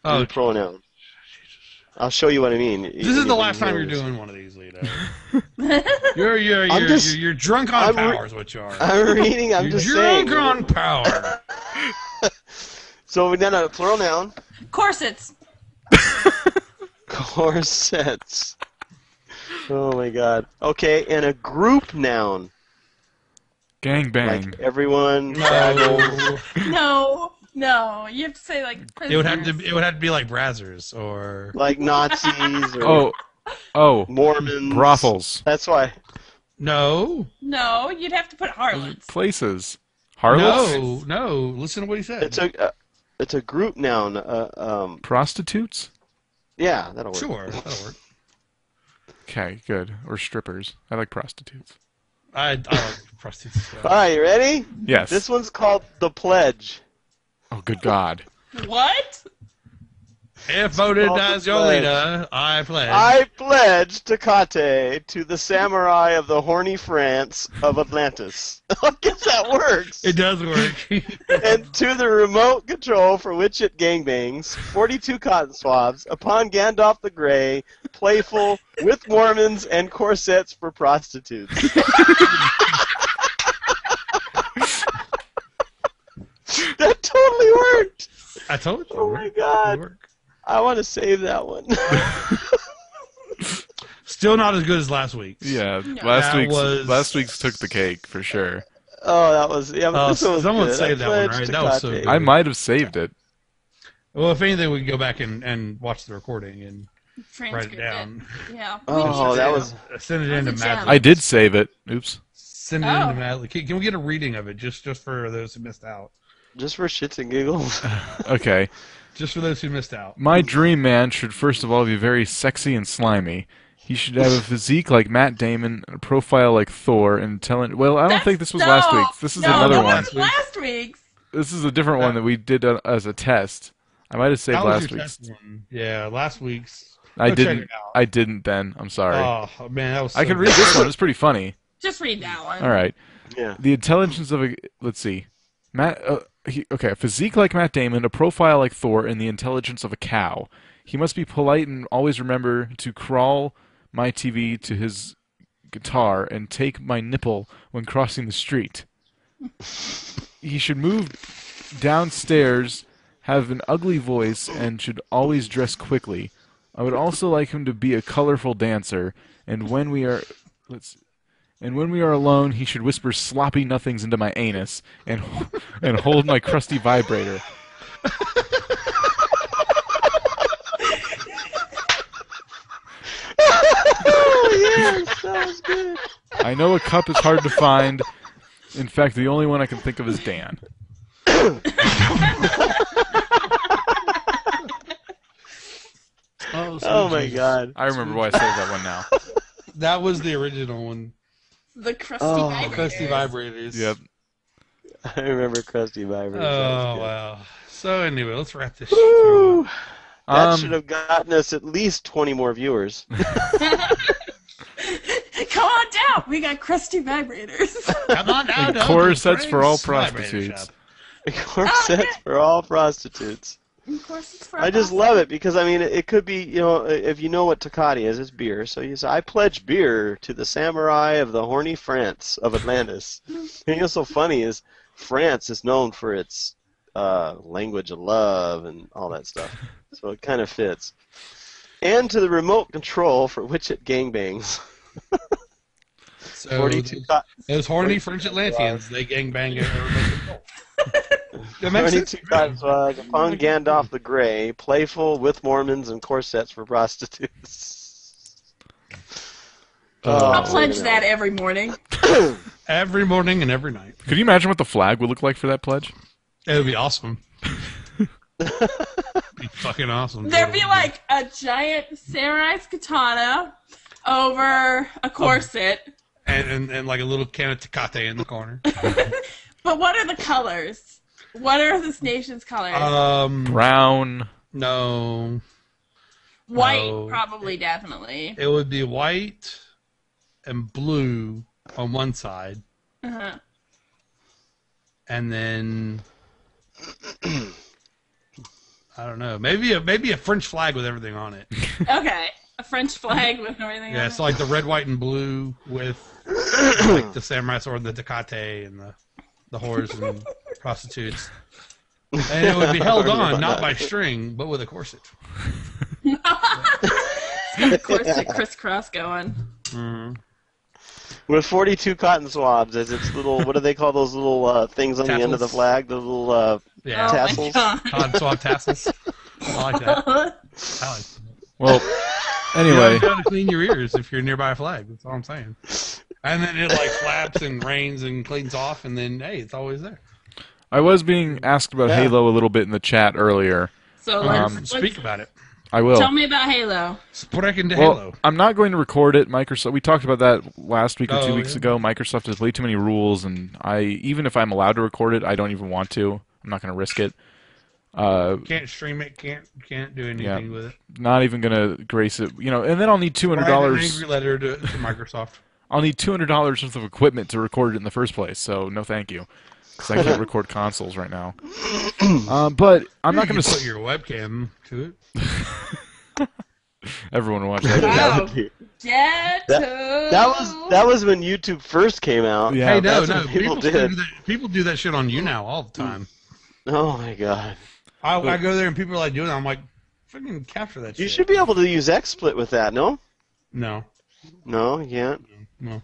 Oh, Do the plural noun. I'll show you what I mean. this is the last time you're doing one of these, Lito. You're drunk on power is what you are. I'm reading. I'm You're just saying. drunk on power. So we done a plural noun. Corsets. Corsets. Oh my God. Okay, and a group noun. Gangbang. Like everyone. travel. No. You have to say like. It would have to be like Brazzers or Like Nazis or Oh, Mormons. brothels. That's why. no. No, you'd have to put harlots. Places. Harlots? No. Listen to what he said. It's a group noun. Prostitutes? Yeah, that'll work. Sure, that'll work. Okay, good. Or strippers. I like prostitutes. I like prostitutes as All well. right, you ready? Yes. This one's called The Pledge. Oh, good God. What? If voted called as the your pledge. leader, I pledge. I pledge Tecate to the samurai of the horny France of Atlantis. I guess that works. It does work. And to the remote control for which it gangbangs, 42 cotton swabs, upon Gandalf the Grey, playful, with Mormons and corsets for prostitutes. That totally worked! I told you. Oh my God. It'll work. I want to save that one. Still not as good as last week's. Yeah, No. last week's took the cake for sure. Oh, that was but this one was someone good. saved I that one, pledged right? That was so Tecate. good. I might have saved it. Well, if anything, we can go back and watch the recording and write Transcript it down. Yeah. Oh, that was. Send it in to That's a challenge. Matt. I did save it. Oops. Send it Oh. in to Matt. Can we get a reading of it just for those who missed out? Just for shits and giggles. Okay. Just for those who missed out. My dream man should first of all be very sexy and slimy. He should have a physique like Matt Damon, a profile like Thor, and talent. Well, I don't think this was last week's. This is another that one. was last week's. This is a different one that we did as a test. I might have saved That was last your week's. test one. Yeah, last week's. I Go check didn't. it out. I didn't then. I'm sorry. Oh man, that was. So I can good. read this one. It's pretty funny. Just read that one. All right. Yeah. The intelligence of a. Let's see. Matt. Okay, a physique like Matt Damon, a profile like Thor, and the intelligence of a cow. He must be polite and always remember to crawl my TV to his guitar and take my nipple when crossing the street. He should move downstairs, have an ugly voice, and should always dress quickly. I would also like him to be a colorful dancer, and when we are alone, he should whisper sloppy nothings into my anus and hold my crusty vibrator. Oh, yes, that was good. I know a cup is hard to find. In fact, the only one I can think of is Dan. Oh, my God. I remember why I saved that one now. That was the original one. The crusty Oh. vibrators. Crusty vibrators. Yep. I remember Krusty Vibrators. Oh wow. So anyway, let's wrap this. Woo. shit That should have gotten us at least 20 more viewers. Come on down. We got crusty vibrators. up. Come on down. And to corsets for all Frank's Vibrator prostitutes. Shop. Corsets for all prostitutes. Of course, it's for I just us. love it because, I mean, it could be, if you know what Tecate is, it's beer. So you say, I pledge beer to the samurai of the horny France of Atlantis. And what's so funny is France is known for its language of love and all that stuff. So it kind of fits. And to the remote control for which it gangbangs. So 42 those horny French Atlanteans, they gangbang everybody. That makes sense. 22 cotton swabs upon Gandalf the Grey, playful with Mormons and corsets for prostitutes. I'll Oh. pledge that every morning. Every morning and every night. Could you imagine what the flag would look like for that pledge? It would be awesome. Be fucking awesome. There'd be like a giant samurai's katana over a corset. and like a little can of Tecate in the corner. But what are the colors? What are this nation's colors? Brown. No. White, no. probably, definitely. It would be white and blue on one side, Uh-huh. and then I don't know, maybe a French flag with everything on it. Okay, a French flag with everything Yeah, on it's like the red, white, and blue with like the samurai sword, the Tecate, and the whores and prostitutes. And it would be held on not by string, but with a corset. it. The corset crisscross going. With 42 cotton swabs as its little, what do they call those little things on the end of the Tassels. flag? The little Yeah, Oh my tassels. God. cotton swab tassels. I like that. I like that. Well, You anyway, gotta clean your ears if you're nearby a flag. That's all I'm saying. And then it like flaps and rains and cleans off, and then hey, it's always there. I was being asked about Halo a little bit in the chat earlier. So Speak about it. I will. Tell me about Halo. Sprek into Well, Halo. I'm not going to record it. Microsoft. We talked about that last week or 2 weeks yeah. ago. Microsoft has way too many rules, and even if I'm allowed to record it, I don't even want to. I'm not going to risk it. Can't stream it. Can't do anything with it. Not even going to grace it. And then I'll need $200. Write an angry letter to Microsoft. I'll need $200 worth of equipment to record it in the first place. So no, thank you, because I can't record consoles right now. But I'm not going to put your webcam to it. Everyone watch that. Wow. That was when YouTube first came out. Yeah. Hey, no, That's what people still did. do that. People do that shit on you now all the time. Oh my god. I go there and people are like doing it. I'm like, freaking capture that shit. You should be able to use XSplit with that, no? No. No, you can't. No.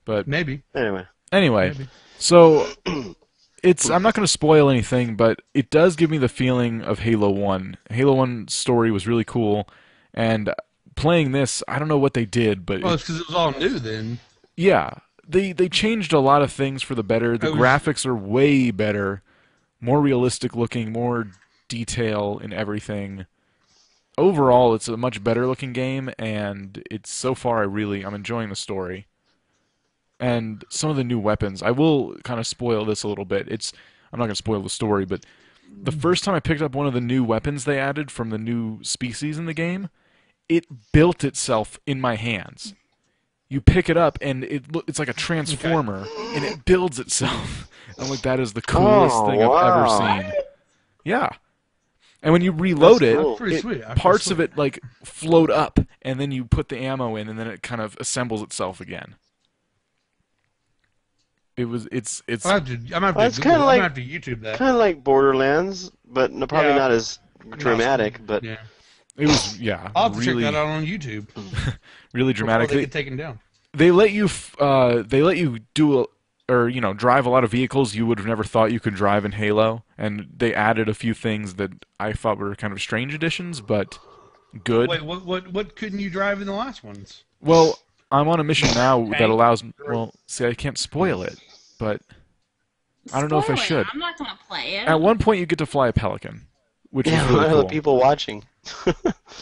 But Maybe. Anyway. Maybe. So I'm not going to spoil anything, but it does give me the feeling of Halo 1. Halo 1's story was really cool, and playing this, I don't know what they did, but Well, it's because it was all new then. yeah, they changed a lot of things for the better. The graphics are way better, more realistic looking, more detail in everything. Overall, it's a much better looking game, and it's so far I'm enjoying the story. And some of the new weapons, I will kind of spoil this a little bit. I'm not going to spoil the story, but the first time I picked up one of the new weapons they added from the new species in the game, it built itself in my hands. You pick it up, and it's like a transformer, and it builds itself. I'm like, that is the coolest thing I've ever seen. Yeah. And when you reload That's cool. Pretty sweet. parts of it like float up, and then you put the ammo in, and then it kind of assembles itself again. It's I'm gonna have to YouTube that. Kind of like Borderlands, but probably not as dramatic. But yeah. It was I'll have to really check that out on YouTube. really dramatic. Before they get taken down. They let you do drive a lot of vehicles you would have never thought you could drive in Halo, and they added a few things that I thought were kind of strange additions, but good. Wait, what couldn't you drive in the last ones? Well, I'm on a mission now that allows. Well, see, I can't spoil it, but I don't know if I should. I'm not gonna play it. At one point, you get to fly a pelican, which is yeah, really what are cool. the people watching?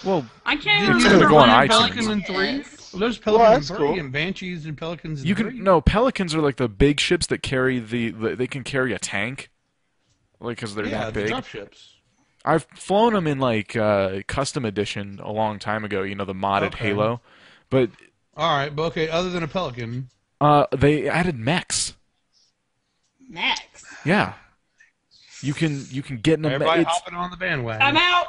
Well, I can't Didn't you remember go on what iTunes. Pelican in 3? Well, there's Pelicans in 3 and Banshees and Pelicans in 3. pelicans are like the big ships that carry they can carry a tank, like because they're that big. Drop ships. I've flown them in like custom edition a long time ago. The modded Halo, but All right, but okay. Other than a Pelican, they added mechs. Max. Yeah, you can get in a everybody mech. hopping on the bandwagon. I'm out.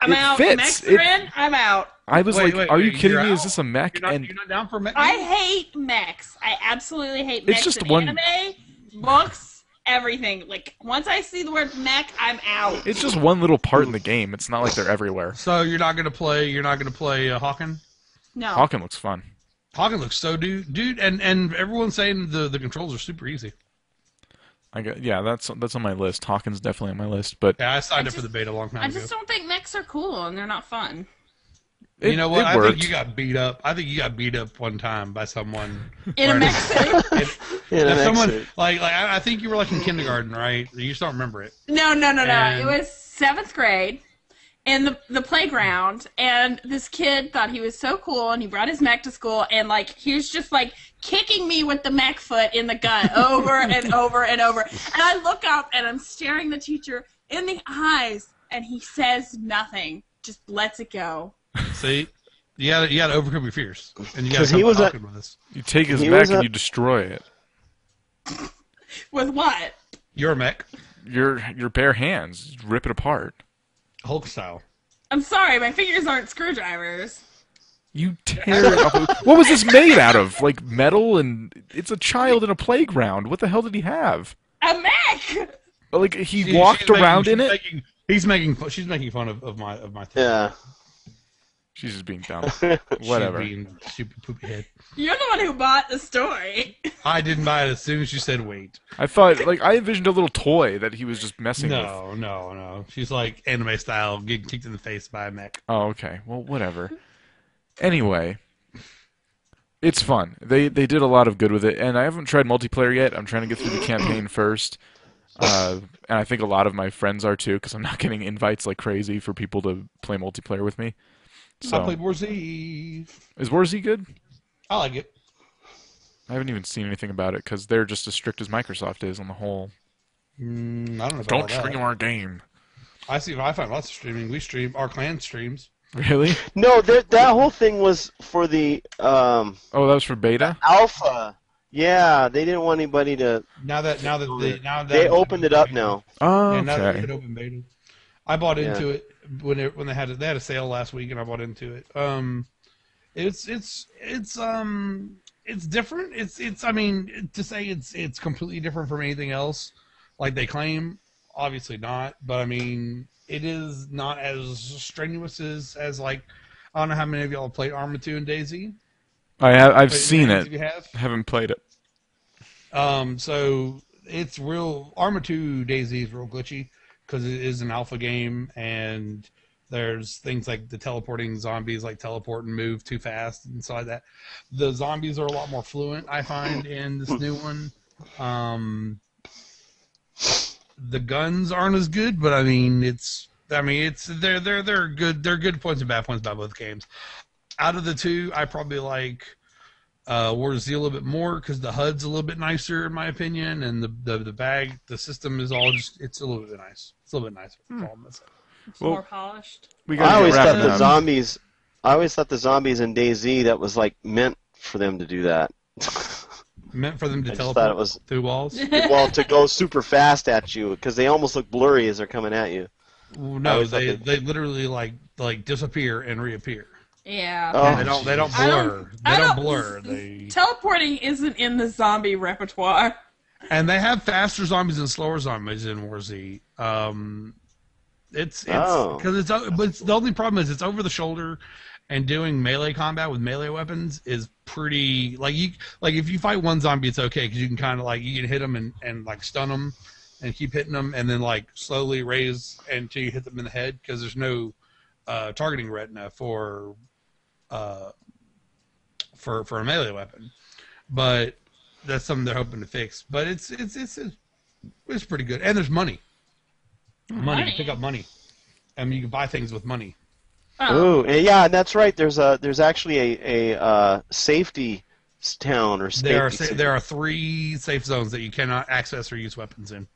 I'm out. fits. Max friend, I'm out. I was Wait, are you kidding you're me? out? Is this a mech? You're not down for a mech? I hate mechs. I absolutely hate mechs. just in one- anime, books, everything. Like once I see the word mech, I'm out. It's just one little part in the game. It's not like they're everywhere. So you're not gonna play Hawken? No. Hawken looks fun. Hawken looks so dude, and everyone's saying the controls are super easy. That's on my list. Hawken's definitely on my list, but Yeah, I signed up for the beta a long time I ago. just don't think mechs are cool and they're not fun. You know what? It I worked. think you got beat up. I think you got beat up one time by someone. In a mech suit? Someone I think you were like in kindergarten, right? You just don't remember it. No. And- It was 7th grade in the playground, and this kid thought he was so cool, and he brought his mech to school, and he was just kicking me with the mech foot in the gut over and over and over. And I look up, and I'm staring the teacher in the eyes, and he says nothing, just lets it go. See, you gotta overcome your fears, and you gotta 'Cause come he was talking with us. you take his He mech was and a- you destroy it. With what? Your mech, Your bare hands, just rip it apart. Hulk style. I'm sorry, my fingers aren't screwdrivers. You tear it up. What was this made out of? Like metal? And it's a child in a playground. What the hell did he have? A mech! Like he walked around in it. She's making fun of my thing. Yeah. She's just being dumb. Whatever. She's being stupid poopy head. You're the one who bought the story. I didn't buy it as soon as you said wait. I thought I envisioned a little toy that he was just messing with. No. She's like anime style, getting kicked in the face by a mech. Oh, okay. Well, whatever. Anyway, It's fun. They did a lot of good with it, and I haven't tried multiplayer yet. I'm trying to get through the campaign first, and I think a lot of my friends are too, because I'm not getting invites like crazy for people to play multiplayer with me. So, I played War Z. is War Z good? I like it. I haven't even seen anything about it because they're just as strict as Microsoft is on the whole. I don't know about Don't all stream that. our game. I find lots of streaming. We stream. Our clan streams. Really? No, that whole thing was for the Oh, that was for beta? alpha. Yeah, they didn't want anybody to. Now that They opened it up now. Oh, Yeah, now that okay. it's open beta. I bought into it when they had a sale last week, and I bought into it. It's different. I mean, to say it's completely different from anything else, like they claim, obviously not. But I mean, it is not as strenuous as like, I don't know how many of y'all have played Arma 2 and DayZ. I've Played seen DayZ it. if you have. Haven't played it. So it's real. Arma 2 DayZ is real glitchy because it is an alpha game, and there's things like the teleporting zombies, like teleport and move too fast and stuff like that. The zombies are a lot more fluent, I find, in this new one. The guns aren't as good, but I mean, they're good. They're good points and bad points about both games. Out of the two, I probably like War Z a little bit more because the HUD's a little bit nicer in my opinion, and the system is all it's a little bit nice. It's a little bit nicer. That's all I'm gonna say. It's Well, more polished. We I gotta always get thought wrapping the up. zombies. I always thought the zombies in DayZ that was like meant for them to do that. Meant for them to I just teleport thought it was through walls. well to go super fast at you because they almost look blurry as they're coming at you. I No, always thought they literally like disappear and reappear. Yeah. Oh, They don't I don't- blur. I They don't don't- blur. They Teleporting isn't in the zombie repertoire. and they have faster zombies and slower zombies in War Z. It's because but the only problem is it's over the shoulder, and doing melee combat with melee weapons is pretty if you fight one zombie it's okay because you can kind of you can hit them and like stun them and keep hitting them and then like slowly raise until you hit them in the head because there's no targeting retina for a melee weapon, but that's something they're hoping to fix. But it's pretty good, and there's money. Money, you pick up money. I mean, you can buy things with money. Ooh, and yeah, that's right. There's actually a safety town or safety. There are 3 safe zones that you cannot access or use weapons in.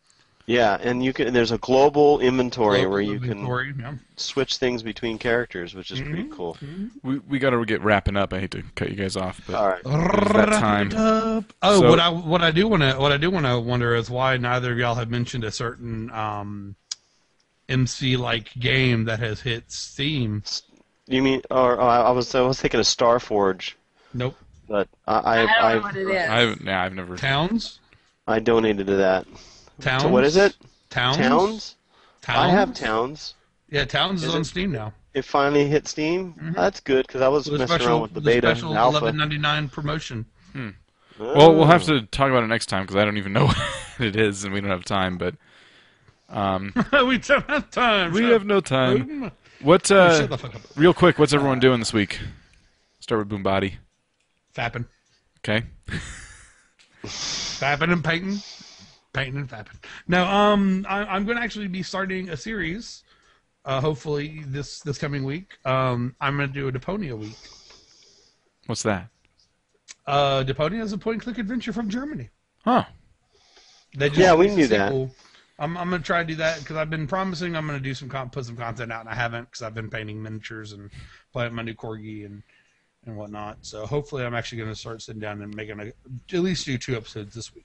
Yeah, and there's a global inventory Global where you inventory, yeah. can switch things between characters, which is pretty cool. We got to get wrapping up. I hate to cut you guys off, but All right. it's that time. Oh, So- what I do want to wonder is why neither of y'all have mentioned a certain MC-like game that has hit Steam. You mean? Or I was thinking of Starforge, Nope. but I don't know what it is. I've never. Towns. I donated to that. Towns. So what is it? Towns. Towns? Towns. I have Towns. Yeah, Towns is Is on it? Steam now. It finally hit Steam. That's good because I was With a messing special, around with the beta special and alpha. $11.99 promotion. Well, we'll have to talk about it next time because I don't even know what it is and we don't have time. But We don't have time. we have no time. What? Shut the fuck up. Real quick, what's everyone doing this week? Start with Boombody. Fapping. Okay. Fapping and painting. Painting and fapping. No, I'm going to actually be starting a series, hopefully this coming week. I'm going to do a Deponia week. What's that? Deponia is a point-and-click adventure from Germany. Huh. They just Yeah, we released knew a that. sequel. I'm going to try to do that because I've been promising I'm going to do put some content out, and I haven't because I've been painting miniatures and playing my new corgi and whatnot. So hopefully I'm actually going to start sitting down and at least do 2 episodes this week.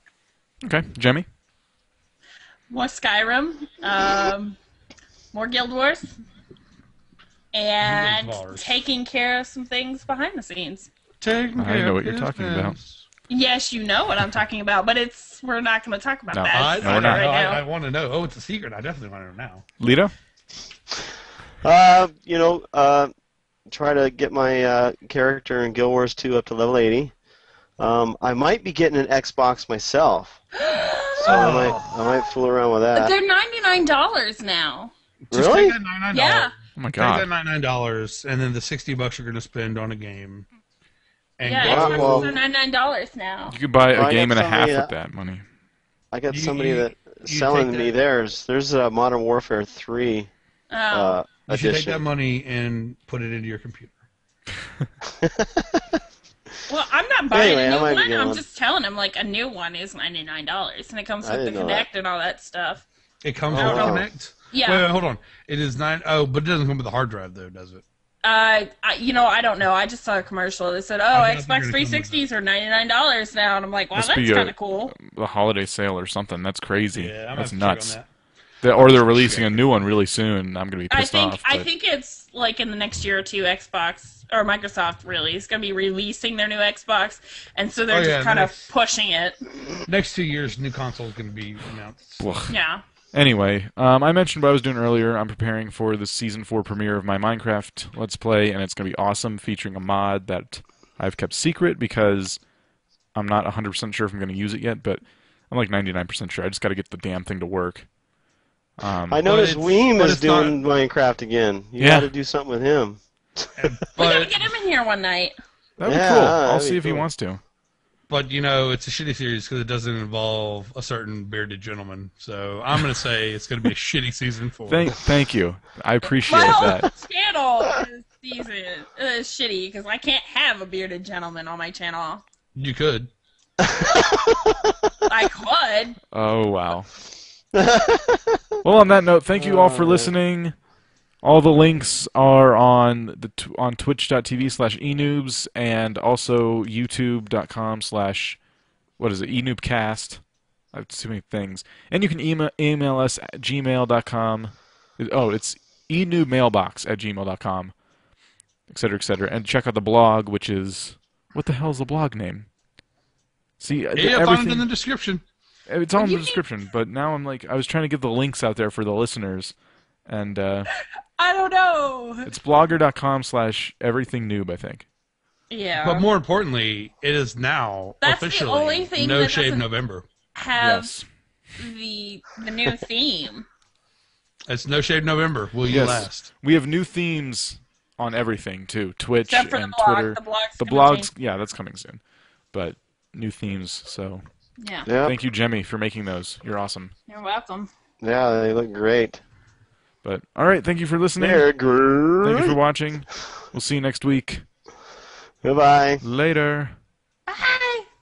Okay, Jemmy. More Skyrim, more Guild Wars, and Guild Wars. taking care of some things behind the scenes. I know what you're talking about. Yes, you know what I'm talking about, but we're not going to talk about No. that No, we're not. right now. I want to know. Oh, it's a secret. I definitely want to know now. Lito. Try to get my character in Guild Wars 2 up to level 80. I might be getting an Xbox myself, so I might fool around with that. They're $99 now. Just Really? take that $99. Yeah. Oh my Take God. that $99, and then the $60 you're going to spend on a game. And Yeah, go- Xboxes are $99 now. You could buy Well, a I game got and a half somebody with that money. I got You- somebody you- that you selling take me that- theirs. There's a Modern Warfare 3 Oh. you should take that edition. money and put it into your computer. Well, I'm not buying Anyway, a I new might be one. getting I'm one. just telling him, like, a new one is $99, and it comes I with the didn't know that. Kinect and all that stuff. It comes Oh, with wow. Kinect. Yeah. Wait, hold on. It is 9. Oh, but it doesn't come with the hard drive though, does it? I don't know. I just saw a commercial that said, "Oh, I thought they were Xbox gonna come with 360s are $99 now," and I'm like, "Wow, Must that's be kind of cool." a holiday sale or something. That's crazy. Yeah, I'm That's gonna have to nuts. check on that. Or they're releasing a new one really soon. I'm gonna be I pissed think off. I but- think it's like in the next year or two, Xbox or Microsoft really is going to be releasing their new Xbox, and so they're Oh, yeah, just kind of nice. pushing it. Next 2 years, new console is going to be announced. Ugh. Yeah. Anyway, I mentioned what I was doing earlier. I'm preparing for the Season 4 premiere of my Minecraft Let's Play, and it's going to be awesome, featuring a mod that I've kept secret because I'm not 100% sure if I'm going to use it yet, but I'm like 99% sure. I just got to get the damn thing to work. I noticed it's- Weem but is it's not- doing Minecraft again. You Yeah. got to do something with him. We gotta But get him in here one night. That'd be Yeah, cool. I'll that'd see be if he cool. wants to. but you know, it's a shitty series because it doesn't involve a certain bearded gentleman. So I'm going to say it's going to be a shitty season 4. Thank you. I appreciate My whole that. channel is shitty because I can't have a bearded gentleman on my channel. You could. I could. Oh, wow. Well, on that note, thank you all for listening. All the links are on on twitch.tv/enoobs and also youtube.com/ what is it, enoobcast. I have too many things. And you can email us at gmail.com. Oh, it's enoobmailbox@gmail.com, etc., etc. And check out the blog, which is... What the hell is the blog name? See, Yeah, find it in everything... the description. It's all in the You- description, but now I'm like... I was trying to get the links out there for the listeners, and... I don't know. It's blogger.com/everythingnoob, I think. Yeah. But more importantly, it is now That's the officially only thing No that Shave doesn't- November. have Yes. the new theme. It's No Shave November. Will you Yes. last? We have new themes on everything, too. Twitch Except for the and blog. Twitter. The blog's The gonna blogs, change. yeah, that's coming soon. But new themes, so... Yeah. Yeah, Thank you, Jemmy, for making those. You're awesome. You're welcome. yeah, they look great. But, alright, thank you for listening. They're Thank you for great. watching. We'll see you next week. Goodbye. Later.